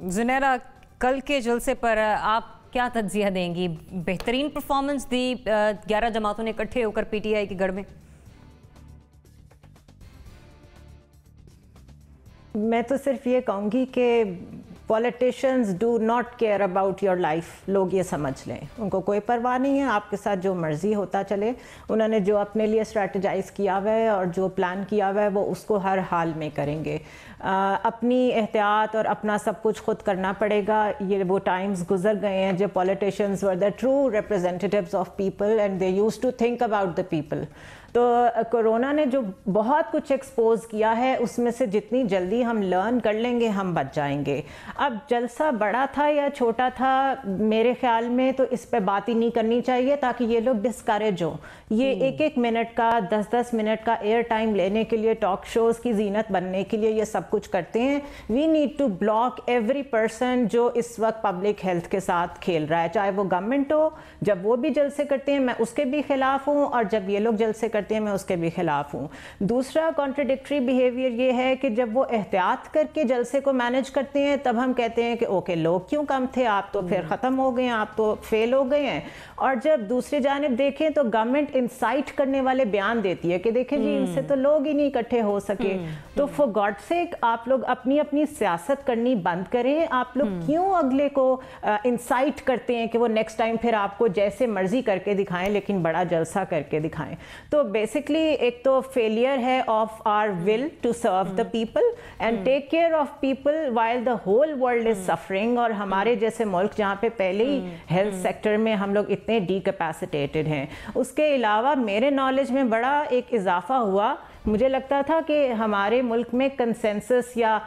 जुनैरा, कल के जलसे पर आप क्या तज्जिया देंगी? बेहतरीन परफॉर्मेंस दी 11 जमातों ने इकट्ठे होकर पीटीआई के गढ़ में। मैं तो सिर्फ ये कहूँगी कि politicians do not care about your life. लोग ये समझ लें, उनको कोई परवाह नहीं है, आपके साथ जो मर्जी होता चले। उन्होंने जो अपने लिए स्ट्रेटजाइज किया हुआ है और जो प्लान किया हुआ है वो उसको हर हाल में करेंगे। अपनी एहतियात और अपना सब कुछ खुद करना पड़ेगा। ये वो टाइम्स गुजर गए हैं जब politicians were the true representatives of people and they used to think about the people. तो कोरोना ने जो बहुत कुछ एक्सपोज किया है उसमें से जितनी जल्दी हम लर्न कर लेंगे हम बच जाएंगे। अब जलसा बड़ा था या छोटा था, मेरे ख्याल में तो इस पे बात ही नहीं करनी चाहिए ताकि ये लोग डिस्करेज हो। ये एक मिनट का 10-10 मिनट का एयर टाइम लेने के लिए, टॉक शोज की जीनत बनने के लिए ये सब कुछ करते हैं। We need to block every person जो इस वक्त पब्लिक हेल्थ के साथ खेल रहा है, चाहे वो गवर्नमेंट हो। जब वो भी जलसे करते हैं मैं उसके भी खिलाफ हूँ, और जब ये लोग जलसे करते हैं मैं उसके भी खिलाफ हूँ। दूसरा कॉन्ट्रडिक्टरी बिहेवियर ये है कि जब वो एहतियात करके जलसे को मैनेज करते हैं तब हम कहते हैं कि ओके लोग क्यों कम थे, आप तो फिर ख़त्म हो गए हैं, आप तो फेल हो गए हैं। और जब दूसरी जानिब देखें तो गवर्नमेंट इंसाइट करने वाले बयान देती है कि देखें जी इनसे तो लोग ही नहीं इकट्ठे हो सके। तो फॉर गॉड सेक आप लोग अपनी अपनी सियासत करनी बंद करें। आप लोग क्यों अगले को इंसाइट करते हैं कि वो नेक्स्ट टाइम फिर आपको जैसे मर्जी करके दिखाएं लेकिन बड़ा जलसा करके दिखाएं। तो बेसिकली एक तो फेलियर है of our will to serve the people and take care of people while the whole world is suffering. और हमारे जैसे मुल्क जहाँ पे पहले ही हेल्थ सेक्टर में हम लोग इतने डीकैपेसिटेटेड हैं। उसके अलावा मेरे नॉलेज में बड़ा एक इजाफा हुआ। मुझे लगता था कि हमारे मुल्क में कंसेंसस या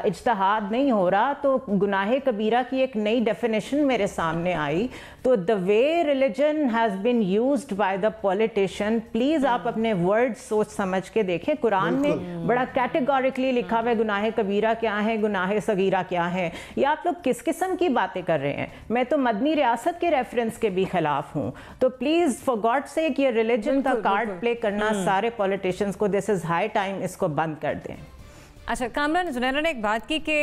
इज्तिहाद नहीं हो रहा, तो गुनाहे कबीरा की एक नई डेफिनेशन मेरे सामने आई। तो the way religion has been used by the politician, please आप अपने वर्ड सोच समझ के देखें। कुरान में बड़ा कैटेगोरिकली लिखा हुआ है गुनाहे कबीरा क्या है, गुनाहे सगीरा क्या है। ये आप लोग किस किस्म की बातें कर रहे हैं? मैं तो मदनी रियासत के रेफरेंस के भी खिलाफ हूँ। तो प्लीज़ फॉर गॉड सेक ये रिलीजन का कार्ड प्ले करना सारे पॉलिटिशियंस को, दिस इज़ हाई टाइम, इसको बंद कर दें। अच्छा कामरान, जुनैरा ने एक बात की कि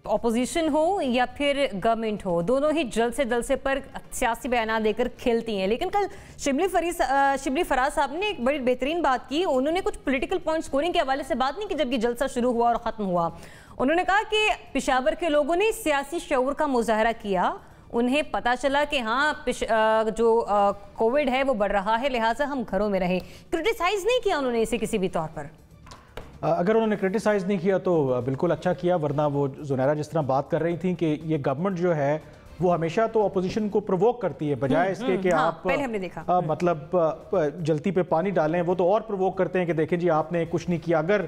ऑपोजिशन हो या फिर गवर्नमेंट हो, दोनों ही जल्द से जल्द से पर सियासी बयान देकर खेलती हैं। लेकिन कल शिबली फराज साहब ने एक बड़ी बेहतरीन बात की। उन्होंने कुछ पॉलिटिकल पॉइंट स्कोरिंग के हवाले से बात नहीं की जब ये जलसा शुरू हुआ और ख़त्म हुआ। उन्होंने कहा कि पेशावर के लोगों ने सियासी शऊर का मुजाहरा किया। उन्हें पता चला कि हाँ जो कोविड है वो बढ़ रहा है, लिहाजा हम घरों में रहें। क्रिटिसाइज़ नहीं किया उन्होंने इसे किसी भी तौर पर। अगर उन्होंने क्रिटिसाइज़ नहीं किया तो बिल्कुल अच्छा किया, वरना वो जुनैरा जिस तरह बात कर रही थी कि ये गवर्नमेंट जो है वो हमेशा तो अपोजिशन को प्रोवोक करती है, बजाय इसके कि हाँ, आप पहले हमने देखा मतलब जलती पे पानी डालें, वो तो और प्रोवोक करते हैं कि देखें जी आपने कुछ नहीं किया। अगर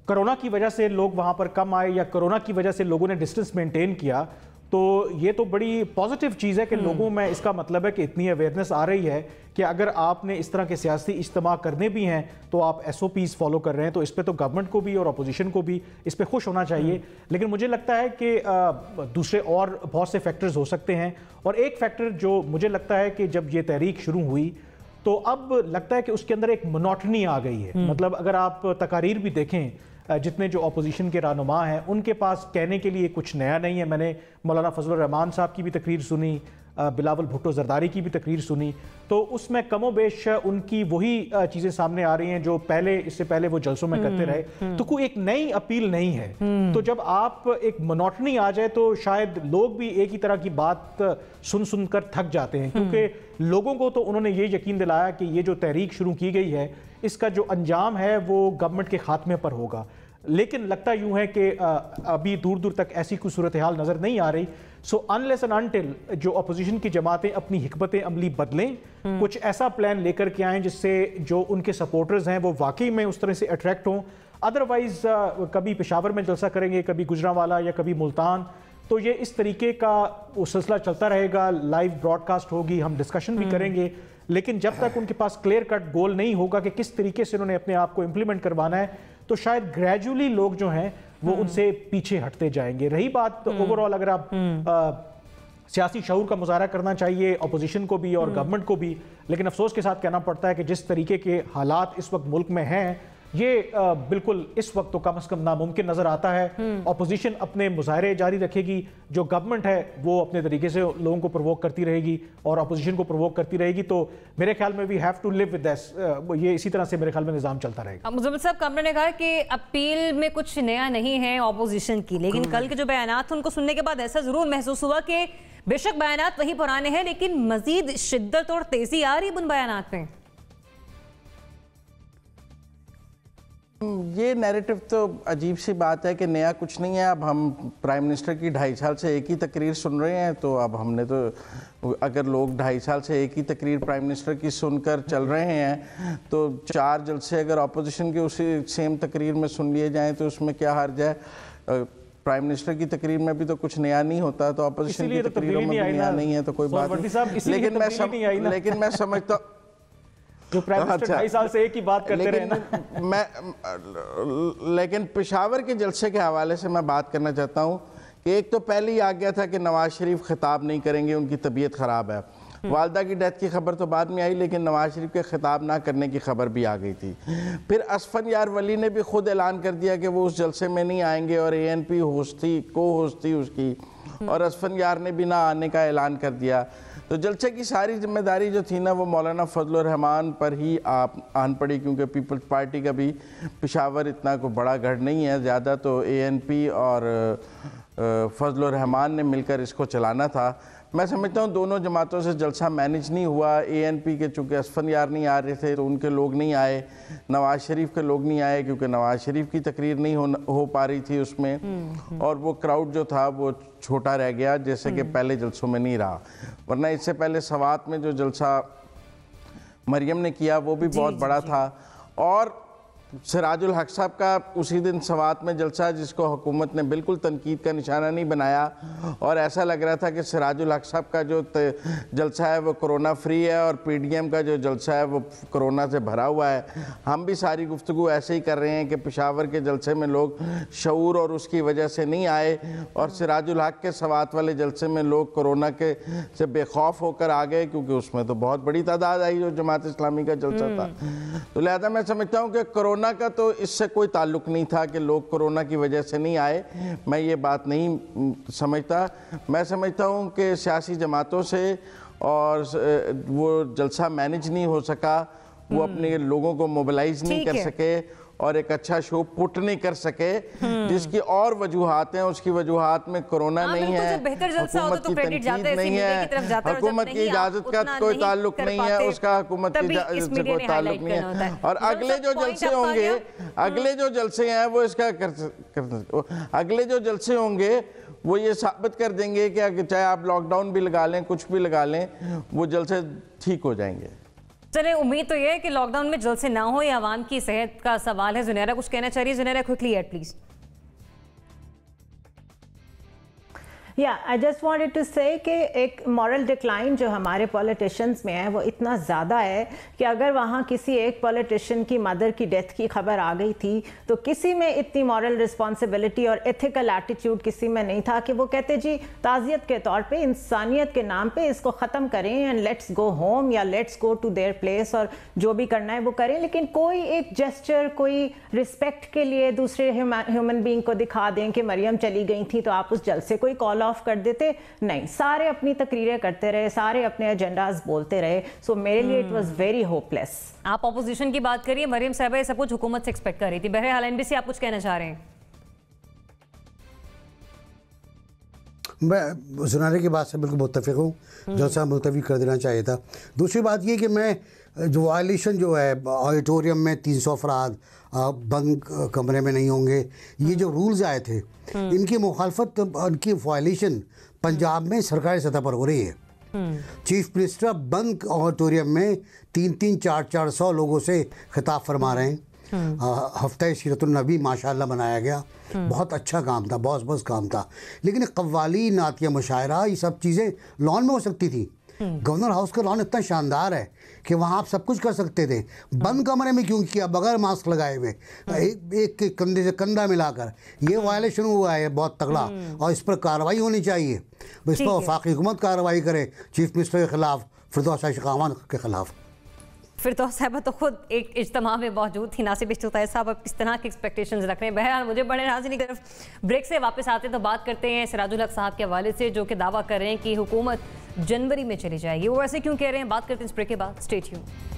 कोरोना की वजह से लोग वहाँ पर कम आए या कोरोना की वजह से लोगों ने डिस्टेंस मेंटेन किया तो ये तो बड़ी पॉजिटिव चीज़ है कि लोगों में इसका मतलब है कि इतनी अवेयरनेस आ रही है कि अगर आपने इस तरह के सियासी इज्तिमा करने भी हैं तो आप SOPs फॉलो कर रहे हैं। तो इस पे तो गवर्नमेंट को भी और अपोजिशन को भी इस पे खुश होना चाहिए। लेकिन मुझे लगता है कि दूसरे और बहुत से फैक्टर्स हो सकते हैं। और एक फैक्टर जो मुझे लगता है कि जब ये तहरीक शुरू हुई तो अब लगता है कि उसके अंदर एक मोनोटनी आ गई है। मतलब अगर आप तकारीर भी देखें, जितने जो अपोजिशन के रहनुमा हैं उनके पास कहने के लिए कुछ नया नहीं है। मैंने मौलाना फजल रहमान साहब की भी तकरीर सुनी, बिलावल भुट्टो जरदारी की भी तकरीर सुनी, तो उसमें कमो बेश उनकी वही चीज़ें सामने आ रही हैं जो पहले इससे पहले वो जलसों में करते रहे। तो कोई एक नई अपील नहीं है। तो जब आप एक मोनोटनी आ जाए तो शायद लोग भी एक ही तरह की बात सुन सुनकर थक जाते हैं, क्योंकि लोगों को तो उन्होंने ये यकीन दिलाया कि ये जो तहरीक शुरू की गई है इसका जो अंजाम है वो गवर्नमेंट के खात्मे पर होगा। लेकिन लगता यूं है कि अभी दूर दूर तक ऐसी कोई सूरत हाल नज़र नहीं आ रही। सो अनलेस एंड अनटिल जो अपोजिशन की जमातें अपनी हिकमत अमली बदलें, कुछ ऐसा प्लान लेकर के आएँ जिससे जो उनके सपोर्टर्स हैं वो वाकई में उस तरह से अट्रैक्ट हों। अदरवाइज कभी पेशावर में जलसा करेंगे, कभी गुजरांवाला या कभी मुल्तान, तो ये इस तरीके का वो सिलसिला चलता रहेगा। लाइव ब्रॉडकास्ट होगी, हम डिस्कशन भी करेंगे, लेकिन जब तक उनके पास क्लियर कट गोल नहीं होगा कि किस तरीके से उन्होंने अपने आप को इम्प्लीमेंट करवाना है, तो शायद ग्रेजुअली लोग जो हैं वो उनसे पीछे हटते जाएंगे। रही बात ओवरऑल, अगर आप सियासी शऊर का मुजाहरा करना चाहिए अपोजिशन को भी और गवर्नमेंट को भी, लेकिन अफसोस के साथ कहना पड़ता है कि जिस तरीके के हालात इस वक्त मुल्क में हैं, ये बिल्कुल इस वक्त तो कम से कम नामुमकिन नजर आता है। अपोजिशन अपने मुजाहरे जारी रखेगी, जो गवर्नमेंट है वो अपने तरीके से लोगों को प्रोवोक करती रहेगी और अपोजिशन को प्रोवोक करती रहेगी। तो मेरे ख्याल में we have to live with this, ये इसी तरह से मेरे ख्याल में निजाम चलता रहेगा। मुजम्मिल साहब, कामरा ने कहा कि अपील में कुछ नया नहीं है अपोजिशन की, लेकिन कल के जो बयानात थे उनको सुनने के बाद ऐसा जरूर महसूस हुआ कि बेशक बयानात वही पुराने हैं, लेकिन मजीद शिद्दत और तेजी आ रही है उन बयानात में। ये नैरेटिव तो अजीब सी बात है कि नया कुछ नहीं है। अब हम प्राइम मिनिस्टर की 2.5 साल से एक ही तकरीर सुन रहे हैं, तो अब हमने तो अगर लोग 2.5 साल से एक ही तकरीर प्राइम मिनिस्टर की सुनकर चल रहे हैं, तो 4 जलसे अगर अपोजिशन के उसी सेम तकरीर में सुन लिए जाएं तो उसमें क्या हर्ज है। प्राइम मिनिस्टर की तकरीर में भी तो कुछ नया नहीं होता, तो अपोजिशन की तकरीरों में भी नया नहीं है, तो कोई बात नहीं। लेकिन मैं समझता जो प्राइम मिनिस्टर 2.5 साल से एक ही बात करते रहे ना। लेकिन पेशावर के जलसे के हवाले से मैं बात करना चाहता हूँ कि एक तो पहले ही आ गया था कि नवाज शरीफ खिताब नहीं करेंगे, उनकी तबीयत ख़राब है। वालदा की डेथ की खबर तो बाद में आई, लेकिन नवाज शरीफ के खिताब ना करने की खबर भी आ गई थी। फिर असफंयार वली ने भी खुद ऐलान कर दिया कि वो उस जलसे में नहीं आएंगे, और ANP को होस्ट थी उसकी, और असफंयार ने भी ना आने का ऐलान कर दिया। तो जलसे की सारी जिम्मेदारी जो थी ना वो मौलाना फजलुर रहमान पर ही आन पड़ी, क्योंकि पीपल्स पार्टी का भी पेशावर इतना कोई बड़ा गढ़ नहीं है ज़्यादा, तो ANP और फजलुर रहमान ने मिलकर इसको चलाना था। मैं समझता हूँ दोनों जमातों से जलसा मैनेज नहीं हुआ। ANP के चूँकि असफंयार नहीं आ रहे थे तो उनके लोग नहीं आए, नवाज शरीफ के लोग नहीं आए क्योंकि नवाज शरीफ की तकरीर नहीं हो पा रही थी उसमें, और वो क्राउड जो था वो छोटा रह गया, जैसे कि पहले जलसों में नहीं रहा। वरना इससे पहले सवात में जो जलसा मरियम ने किया वो भी बहुत बड़ा था, और सिराजुल हक साहब का उसी दिन सवात में जलसा जिसको हुकूमत ने बिल्कुल तनकीद का निशाना नहीं बनाया, और ऐसा लग रहा था कि सिराजुल हक साहब का जो जलसा है वो कोरोना फ्री है और PDM का जो जलसा है वो कोरोना से भरा हुआ है। हम भी सारी गुफ्तगू ऐसे ही कर रहे हैं कि पेशावर के जलसे में लोग शऊर और उसकी वजह से नहीं आए, और सिराजुल हक के सवात वाले जलसे में लोग कोरोना के से बेखौफ होकर आ गए, क्योंकि उसमें तो बहुत बड़ी तादाद आई जो जमात इस्लामी का जलसा था। तो लिहाजा मैं समझता हूँ कि कोरोना का तो इससे कोई ताल्लुक नहीं था कि लोग कोरोना की वजह से नहीं आए, मैं ये बात नहीं समझता। मैं समझता हूँ कि सियासी जमातों से और वो जलसा मैनेज नहीं हो सका, वो अपने लोगों को मोबिलाइज नहीं कर सके और एक अच्छा शो पुट नहीं कर सके, जिसकी और वजूहात हैं। उसकी वजूहात में कोरोना नहीं है, हुकूमत की तनकीद नहीं है, हुकूमत की इजाजत का कोई ताल्लुक नहीं है, उसका हुकूमत की इजाजत से कोई ताल्लुक नहीं है। और अगले जो जलसे होंगे, अगले जो जलसे हैं वो इसका अगले जो जलसे होंगे वो ये साबित कर देंगे कि चाहे आप लॉकडाउन भी लगा लें, कुछ भी लगा लें, वो जलसे ठीक हो जाएंगे। चले, उम्मीद तो ये है कि लॉकडाउन में जल्द से ना हो, या आवाम की सेहत का सवाल है। जुनैरा कुछ कहना चाह रही है? Zunaira, quickly add please. I just wanted to say कि एक मॉरल डिक्लाइन जो हमारे पॉलिटिशियंस में है वो इतना ज़्यादा है कि अगर वहाँ किसी एक पॉलिटिशियन की मदर की डेथ की खबर आ गई थी तो किसी में इतनी मॉरल रिस्पॉन्सिबिलिटी और एथिकल एटीट्यूड किसी में नहीं था कि वो कहते जी ताज़ियत के तौर पे, इंसानियत के नाम पे इसको ख़त्म करें एंड लेट्स गो होम या let's go to their place, और जो भी करना है वो करें। लेकिन कोई एक जेस्चर, कोई रिस्पेक्ट के लिए दूसरे ह्यूमन बीइंग को दिखा दें कि मरियम चली गई थी तो आप उस जलसे कोई कॉल ऑफ कर देते, नहीं, सारे अपनी तकरीरें करते रहे, सारे अपने एजेंडाज बोलते रहे। सो मेरे लिए इट वाज वेरी होपलेस। आप ऑपोजिशन की बात करिए, मरियम साहबा ये सब कुछ हुकूमत से एक्सपेक्ट कर रही थी। बहरहाल NBC आप कुछ कहना चाह रहे हैं? मैं जुनैरा की बात से बिल्कुल मुत्तफिक हूँ, जलसा मुलतवी कर देना चाहिए था। दूसरी बात ये कि मैं जो वायलेशन जो है ऑडिटोरियम में 300 अफराद बंद कमरे में नहीं होंगे, ये जो रूल्स आए थे इनकी मुखालफत, उनकी वायलेशन पंजाब में सरकारी सतह पर हो रही है। चीफ मिनिस्टर बंद ऑडिटोरियम में 300, 400 लोगों से खिताब फरमा रहे हैं। हफ्ते सीरतुन नबी माशाल्लाह बनाया गया, बहुत अच्छा काम था, बहुत काम था। लेकिन कव्वाली, नातिया, मुशायरा, ये सब चीज़ें लॉन में हो सकती थी। गवर्नर हाउस का लॉन इतना शानदार है कि वहाँ आप सब कुछ कर सकते थे। बंद कमरे में क्यों किया, बगैर मास्क लगाए हुए, एक के कंधे से कंधा मिलाकर? ये वायलेशन हुआ है बहुत तगड़ा, और इस पर कार्रवाई होनी चाहिए। इस पर वफाकी हुकूमत कार्रवाई करे, चीफ मिनिस्टर के खिलाफ, फिरदौस शेखावत के खिलाफ। फिरदौस साहबा तो खुद एक इज्तिमा में मौजूद थी। नासिब इश्तियाक साहब, अब किस तरह की एक्सपेक्टेशंस रख रहे हैं? बहरहाल मुझे बड़े नाज़रीन की तरफ ब्रेक से वापस आते तो बात करते हैं सिराजुल हक साहब के हवाले से, जो कि दावा कर रहे हैं कि हुकूमत जनवरी में चली जाएगी। वो ऐसे क्यों कह रहे हैं? बात करते हैं इस ब्रेक के बाद। Stay tuned.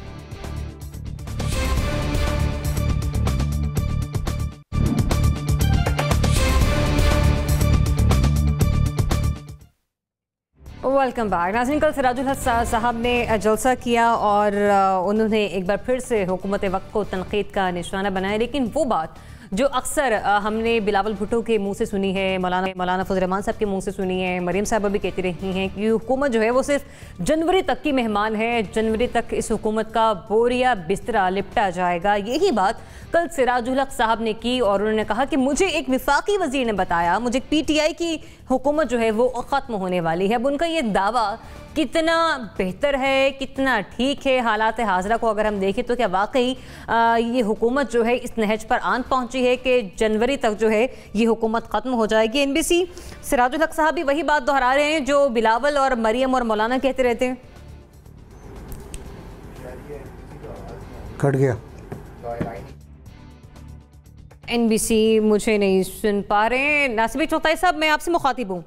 वेलकम बैक नाज़रीन। कल सिराजुल हक साहब ने जलसा किया और उन्होंने एक बार फिर से हुकूमत वक्त को तनकीद का निशाना बनाया, लेकिन वो बात जो अक्सर हमने बिलावल भुट्टो के मुंह से सुनी है, मौलाना फजल रहमान साहब के मुंह से सुनी है, मरियम साहबा भी कहती रही हैं कि हुकूमत जो है वो सिर्फ जनवरी तक की मेहमान है, जनवरी तक इस हुकूमत का बोरिया बिस्तरा लिपटा जाएगा। यही बात कल सिराजुल हक साहब ने की और उन्होंने कहा कि मुझे एक विफाकी वजीर ने बताया, मुझे PTI की हुकूमत जो है वो ख़त्म होने वाली है। अब उनका ये दावा कितना बेहतर है, कितना ठीक है? हालात हाज़रा को अगर हम देखें तो क्या वाकई ये हुकूमत जो है इस नहज पर आन पहुंची है कि जनवरी तक जो है ये हुकूमत ख़त्म हो जाएगी? NBC सिराजुल हक साहब भी वही बात दोहरा रहे हैं जो बिलावल और मरियम और मौलाना कहते रहते हैं। कट गया। NBC मुझे नहीं सुन पा रहे। नासिब इश्तियाक साहब, मैं आपसे मुखातिब हूँ।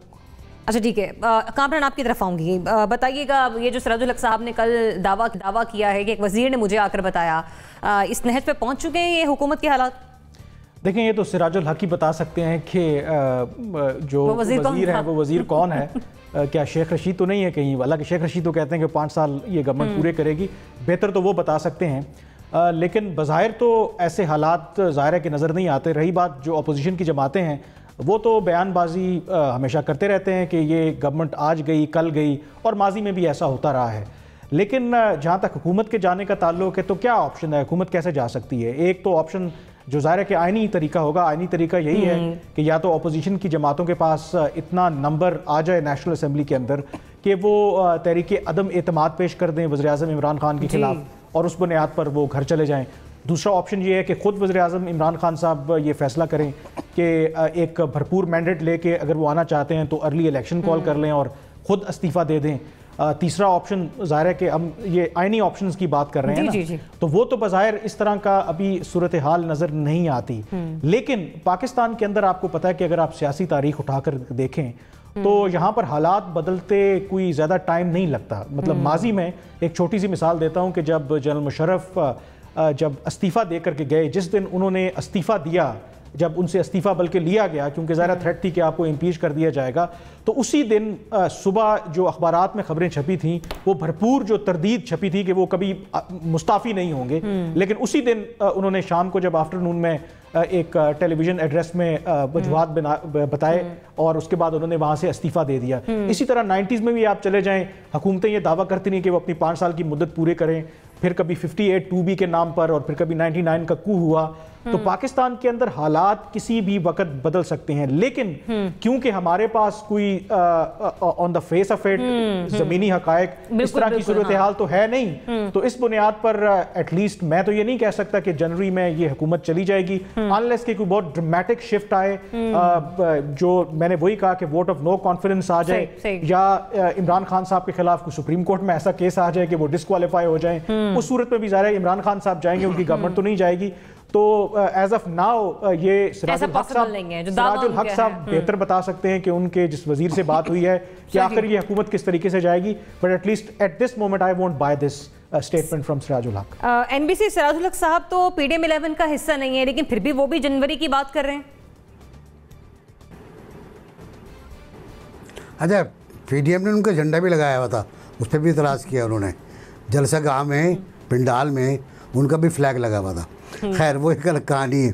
अच्छा ठीक है, कामरान आपकी तरफ आऊँगी। बताइएगा, ये जो सिराजुल हक साहब ने कल दावा किया है कि एक वज़ीर ने मुझे आकर बताया, इस नहज पे पहुँच चुके हैं ये हुकूमत के हालात? देखें, ये तो सिराजुल हक ही बता सकते हैं कि जो वज़ीर है वो वज़ीर कौन है। क्या शेख रशीद तो नहीं है कहीं? हालांकि शेख रशीद तो कहते हैं कि 5 साल ये गवर्नमेंट पूरे करेगी, बेहतर तो वो बता सकते हैं। लेकिन बज़ाहिर तो ऐसे हालात ज़ाहिर के नज़र नहीं आते। रही बात जो अपोजिशन की जमातें हैं, वो तो बयानबाजी हमेशा करते रहते हैं कि ये गवर्नमेंट आज गई कल गई, और माजी में भी ऐसा होता रहा है। लेकिन जहाँ तक हुकूमत के जाने का ताल्लुक है तो क्या ऑप्शन है, हुकूमत कैसे जा सकती है? एक तो ऑप्शन जो ज़ाहिर है कि आइनी तरीका होगा, आइनी तरीका यही है कि या तो अपोजिशन की जमातों के पास इतना नंबर आ जाए नेशनल असम्बली के अंदर कि वो तहरीक अदम एतमाद पेश कर दें वज़ीर-ए-आज़म इमरान खान के खिलाफ, और उस बुनियाद पर वो घर चले जाएँ। दूसरा ऑप्शन ये है कि ख़ुद वज़ीर-ए-आज़म इमरान खान साहब ये फ़ैसला करें कि एक भरपूर मैंडेट लेके अगर वो आना चाहते हैं तो अर्ली इलेक्शन कॉल कर लें और ख़ुद इस्तीफ़ा दे दें। तीसरा ऑप्शन ज़ाहिर है कि हम ये आइनी ऑप्शंस की बात कर रहे हैं ना, तो वो तो बज़ाहिर इस तरह का अभी सूरत हाल नज़र नहीं आती। लेकिन पाकिस्तान के अंदर आपको पता है कि अगर आप सियासी तारीख उठाकर देखें तो यहाँ पर हालात बदलते कोई ज़्यादा टाइम नहीं लगता। मतलब माजी में एक छोटी सी मिसाल देता हूँ कि जब जनरल मुशर्रफ जब इस्तीफ़ा दे करके गए, जिस दिन उन्होंने इस्तीफ़ा दिया, जब उनसे इस्तीफ़ा बल्कि लिया गया क्योंकि ज़ाहिर थ्रेट थी कि आपको इम्पीच कर दिया जाएगा, तो उसी दिन सुबह जो अखबारात में खबरें छपी थीं वो भरपूर जो तरदीद छपी थी कि वो कभी मुस्ताफ़ी नहीं होंगे। लेकिन उसी दिन उन्होंने शाम को जब आफ्टरनून में एक टेलीविज़न एड्रेस में वजूहात बताए और उसके बाद उन्होंने वहाँ से इस्तीफ़ा दे दिया। इसी तरह 90s में भी आप चले जाएँ, हुकूमतें ये दावा करती नहीं कि वो अपनी 5 साल की मुद्दत पूरे करें, फिर कभी 58 2B के नाम पर और फिर कभी 99 का कू हुआ। तो पाकिस्तान के अंदर हालात किसी भी वक्त बदल सकते हैं, लेकिन क्योंकि हमारे पास कोई on the face of it जमीनी हकायक इस तरह की सूरत हाल तो है नहीं, तो इस बुनियाद पर एटलीस्ट मैं तो ये नहीं कह सकता कि जनवरी में ये हुकूमत चली जाएगी, अनलेस कि कोई बहुत ड्रामेटिक शिफ्ट आए, जो मैंने वही कहा कि वोट ऑफ नो कॉन्फिडेंस आ जाए, या इमरान खान साहब के खिलाफ कोई सुप्रीम कोर्ट में ऐसा केस आ जाए कि वो डिस्क्वालीफाई हो जाए। उस सूरत में भी ज़ाहिर है इमरान खान साहब जाएंगे, उनकी गवर्नमेंट तो नहीं जाएगी। तो एज ऑफ नाउ ये सिराजुल हक साहब बेहतर बता सकते हैं कि उनके जिस वजीर से बात हुई है कि आखिर ये हुकूमत किस तरीके से जाएगी। But at least at this moment I won't by this statement from Sirajul हक। NBC सिराजुल हक साहब तो PDM-11 का हिस्सा नहीं है, लेकिन फिर भी वो भी जनवरी की बात कर रहे हैं। अच्छा, PDM ने उनका झंडा भी लगाया हुआ था, उस पर भी इतराज़ किया उन्होंने। जलसा गाह में, पिंडाल में उनका भी फ्लैग लगा हुआ था। खैर वो एक अलग कहानी है।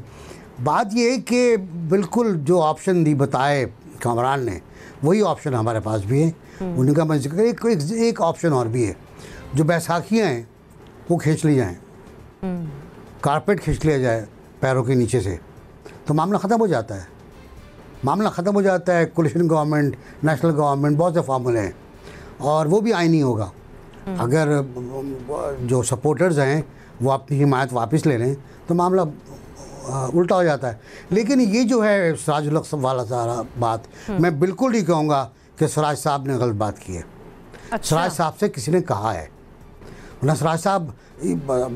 बात ये है कि बिल्कुल जो ऑप्शन दी बताए कामरान ने वही ऑप्शन हमारे पास भी है। उनका मैं जिक्र एक ऑप्शन और भी है, जो बैसाखियाँ हैं वो खींच ली जाएँ, कारपेट खींच लिया जाए पैरों के नीचे से, तो मामला ख़त्म हो जाता है। मामला ख़त्म हो जाता है। कोलिशन गवर्नमेंट, नेशनल गवर्नमेंट, बहुत से फार्मूले हैं और वो भी आईनी होगा। अगर जो सपोर्टर्स हैं वो अपनी हिमायत वापस ले लें तो मामला उल्टा हो जाता है। लेकिन ये जो है सिराजुल हक वाला सारा बात, मैं बिल्कुल नहीं कहूँगा कि सिराज साहब ने गलत बात की है। अच्छा। सिराज साहब से किसी ने कहा है ना, सिराज साहब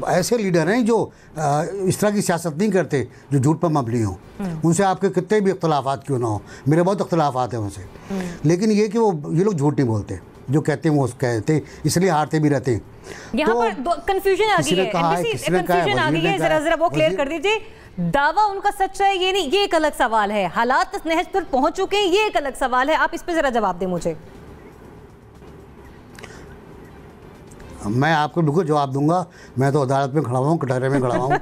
ऐसे लीडर हैं जो इस तरह की सियासत नहीं करते जो झूठ पर मबनी हो। उनसे आपके कितने भी इख्तलाफात क्यों ना हो, मेरे बहुत इख्तलाफात हैं उनसे, लेकिन ये कि ये लोग झूठ नहीं बोलते, जो कहते हैं वो कहते हैं, इसलिए हारते भी रहते हैं। यहाँ पर कंफ्यूजन आ गई है, कंफ्यूजन आ गई है, जरा वो क्लियर कर दीजिए। दावा उनका सच्चा है ये नहीं, ये एक अलग सवाल है। हालात इस नहज पर पहुंच चुके हैं, ये एक अलग सवाल है। आप इस पर जरा जवाब दें मुझे। मैं आपको बिल्कुल जवाब दूंगा। मैं तो अदालत में खड़ा हूँ, कटहरे में खड़ा हूँ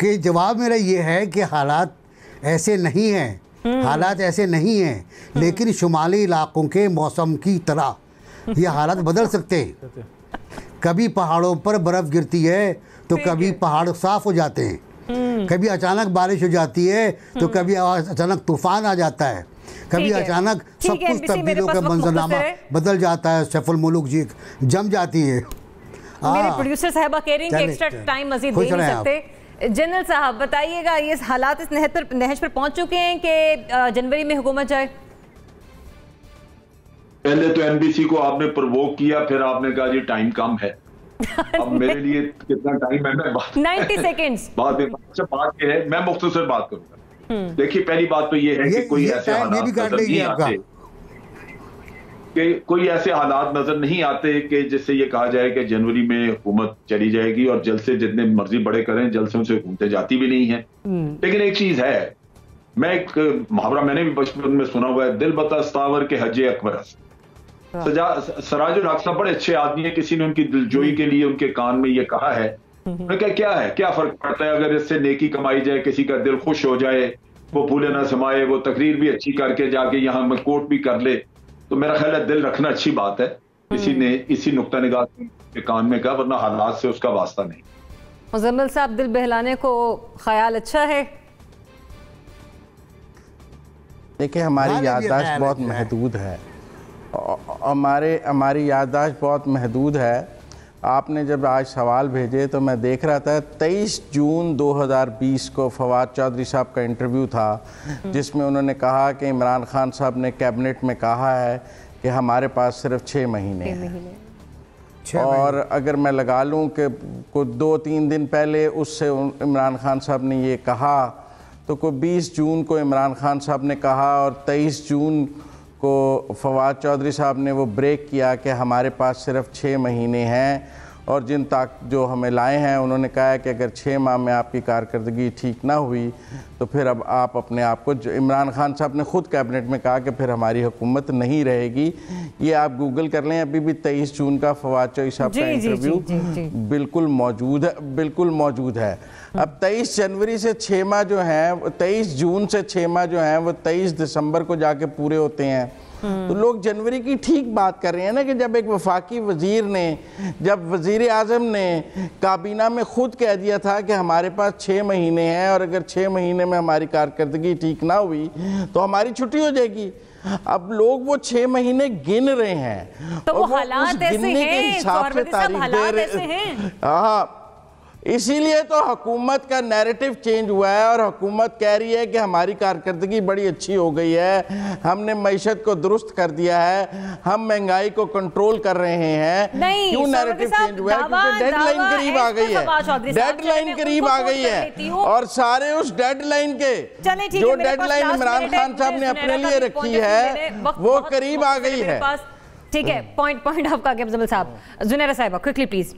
कि जवाब मेरा ये है कि हालात ऐसे नहीं हैं, हालात ऐसे नहीं हैं, लेकिन शुमाली इलाकों के मौसम की तरह ये हालात बदल सकते हैं। कभी पहाड़ों पर बर्फ़ गिरती है तो कभी पहाड़ साफ हो जाते हैं, कभी अचानक बारिश हो जाती है तो कभी अचानक तूफान आ जाता है, कभी अचानक सब कुछ तब्दीलियों का मंजरनामा बदल जाता है। सैफुल मुल्क जी जम जाती है। मेरे प्रोड्यूसर साहबा कह रही हैं कि एक्स्ट्रा टाइम मजीद दे नहीं सकते। जनरल साहब बताइएगा, ये हालात इस नहज पर पहुंच चुके हैं कि जनवरी में हुकूमत जाए? पहले तो एनबीसी को आपने प्रवोक किया, फिर आपने कहा जी टाइम कम है। अब मेरे लिए कितना टाइम है, मैं 90 सेकेंड्स बात ये है, मैं मुख्तसर बात करूंगा। देखिए पहली बात तो ये है कि कोई ऐसे हालात नजर नहीं आते, कि कोई ऐसे हालात नजर नहीं आते कि जिससे ये कहा जाए कि जनवरी में हुकूमत चली जाएगी और जल से जितने मर्जी बड़े करें जल से उनसे हुकूमतें जाती भी नहीं है। लेकिन एक चीज है, मैं एक मुहावरा मैंने भी बचपन में सुना हुआ है, दिल बतास्तावर के हजे अकबर। सिराजुल हक साहब बड़े अच्छे आदमी है, किसी ने उनकी दिलजोई के लिए उनके कान में ये कहा है। क्या है, क्या फर्क पड़ता है अगर इससे नेकी कमाई जाए, किसी का दिल खुश हो जाए, वो भूले ना समाये, वो तकरीर भी अच्छी करके जाके यहाँ में कोट भी कर ले, तो मेरा ख्याल है दिल रखना अच्छी बात है। किसी ने इसी नुक्ता निगाह के कान में कहा, वरना हालात से उसका वास्ता नहीं। मुजम्मिल साहब, दिल बहलाने को ख्याल अच्छा है? देखिए हमारी याददाश्त बहुत महदूद है, हमारी याददाश्त बहुत महदूद है। आपने जब आज सवाल भेजे तो मैं देख रहा था 23 जून 2020 को फवाद चौधरी साहब का इंटरव्यू था, जिसमें उन्होंने कहा कि इमरान खान साहब ने कैबिनेट में कहा है कि हमारे पास सिर्फ 6 महीने हैं। और अगर मैं लगा लूँ कि कोई 2-3 दिन पहले उससे इमरान खान साहब ने ये कहा, तो कोई 20 जून को इमरान खान साहब ने कहा और 23 जून को फवाद चौधरी साहब ने वो ब्रेक किया कि हमारे पास सिर्फ 6 महीने हैं। और जिन तक जो हमें लाए हैं उन्होंने कहा है कि अगर 6 माह में आपकी कारकर्दगी ठीक ना हुई तो फिर अब आप अपने आप को, इमरान खान साहब ने खुद कैबिनेट में कहा कि फिर हमारी हुकूमत नहीं रहेगी। ये आप गूगल कर लें, अभी भी 23 जून का फवाद चौधरी साहब का इंटरव्यू बिल्कुल मौजूद है, बिल्कुल मौजूद है। अब 23 जनवरी से 6 माह जो हैं, 23 जून से 6 माह जो हैं वो 23 दिसंबर को जाके पूरे होते हैं। तो लोग जनवरी की ठीक बात कर रहे हैं ना, कि जब एक वफाकी वजीर ने, जब वजीर आजम ने काबीना में खुद कह दिया था कि हमारे पास 6 महीने हैं और अगर 6 महीने में हमारी कारकर्दगी ठीक ना हुई तो हमारी छुट्टी हो जाएगी। अब लोग वो 6 महीने गिन रहे हैं, तो वो हालात ऐसे हैं, हालात ऐसे हैं। हाँ, इसीलिए तो हुकूमत का नैरेटिव चेंज हुआ है और हुकूमत कह रही है कि हमारी कारकर्दगी बड़ी अच्छी हो गई है, हमने मईशत को दुरुस्त कर दिया है, हम महंगाई को कंट्रोल कर रहे हैं। क्यों नैरेटिव चेंज हुआ है? क्योंकि डेडलाइन करीब आ गई है, डेडलाइन करीब आ गई है और सारे उस डेडलाइन के, जो डेडलाइन इमरान खान साहब ने अपने लिए रखी है वो करीब आ गई है। ठीक है, पॉइंट आपका मुजम्मिल साहब। जुनैरा साहिबा quickly please.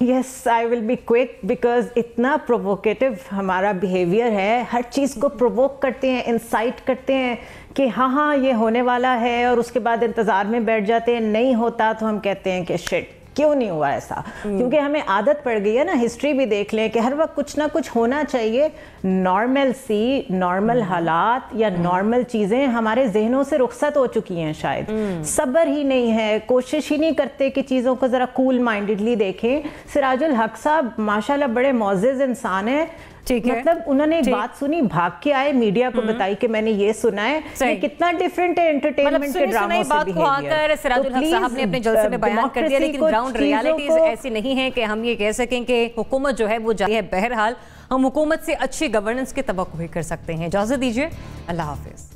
Yes, I will be quick because इतना प्रोवोकेटिव हमारा बिहेवियर है, हर चीज़ को प्रोवोक करते हैं, इंसाइट करते हैं कि हाँ ये होने वाला है और उसके बाद इंतज़ार में बैठ जाते हैं, नहीं होता तो हम कहते हैं कि शिट क्यों नहीं हुआ ऐसा? क्योंकि हमें आदत पड़ गई है ना, हिस्ट्री भी देख लें कि हर वक्त कुछ ना कुछ होना चाहिए। नॉर्मल सी नॉर्मल हालात या नॉर्मल चीज़ें हमारे जहनों से रुखसत हो चुकी हैं शायद। सब्र ही नहीं है, कोशिश ही नहीं करते कि चीज़ों को ज़रा कूल माइंडेडली देखें। सिराजुल हक साहब माशाल्लाह बड़े मोअज़्ज़ज़ इंसान है, मतलब उन्होंने एक बात सुनी, भाग के आए, मीडिया को बताई कि मैंने ये सुना है। ये कितना डिफरेंट है एंटरटेनमेंट के ड्रामों से बात को आकर सिराजुल हक साहब ने अपने जलसे में बयान कर दिया, लेकिन ग्राउंड रियलिटीज ऐसी नहीं है कि हम ये कह सकें कि हुकूमत जो है वो जारी है। बहरहाल हम हुकूमत से अच्छी गवर्नेंस की तवक्कुह कर सकते हैं। इजाजत दीजिए, अल्लाह हाफिज।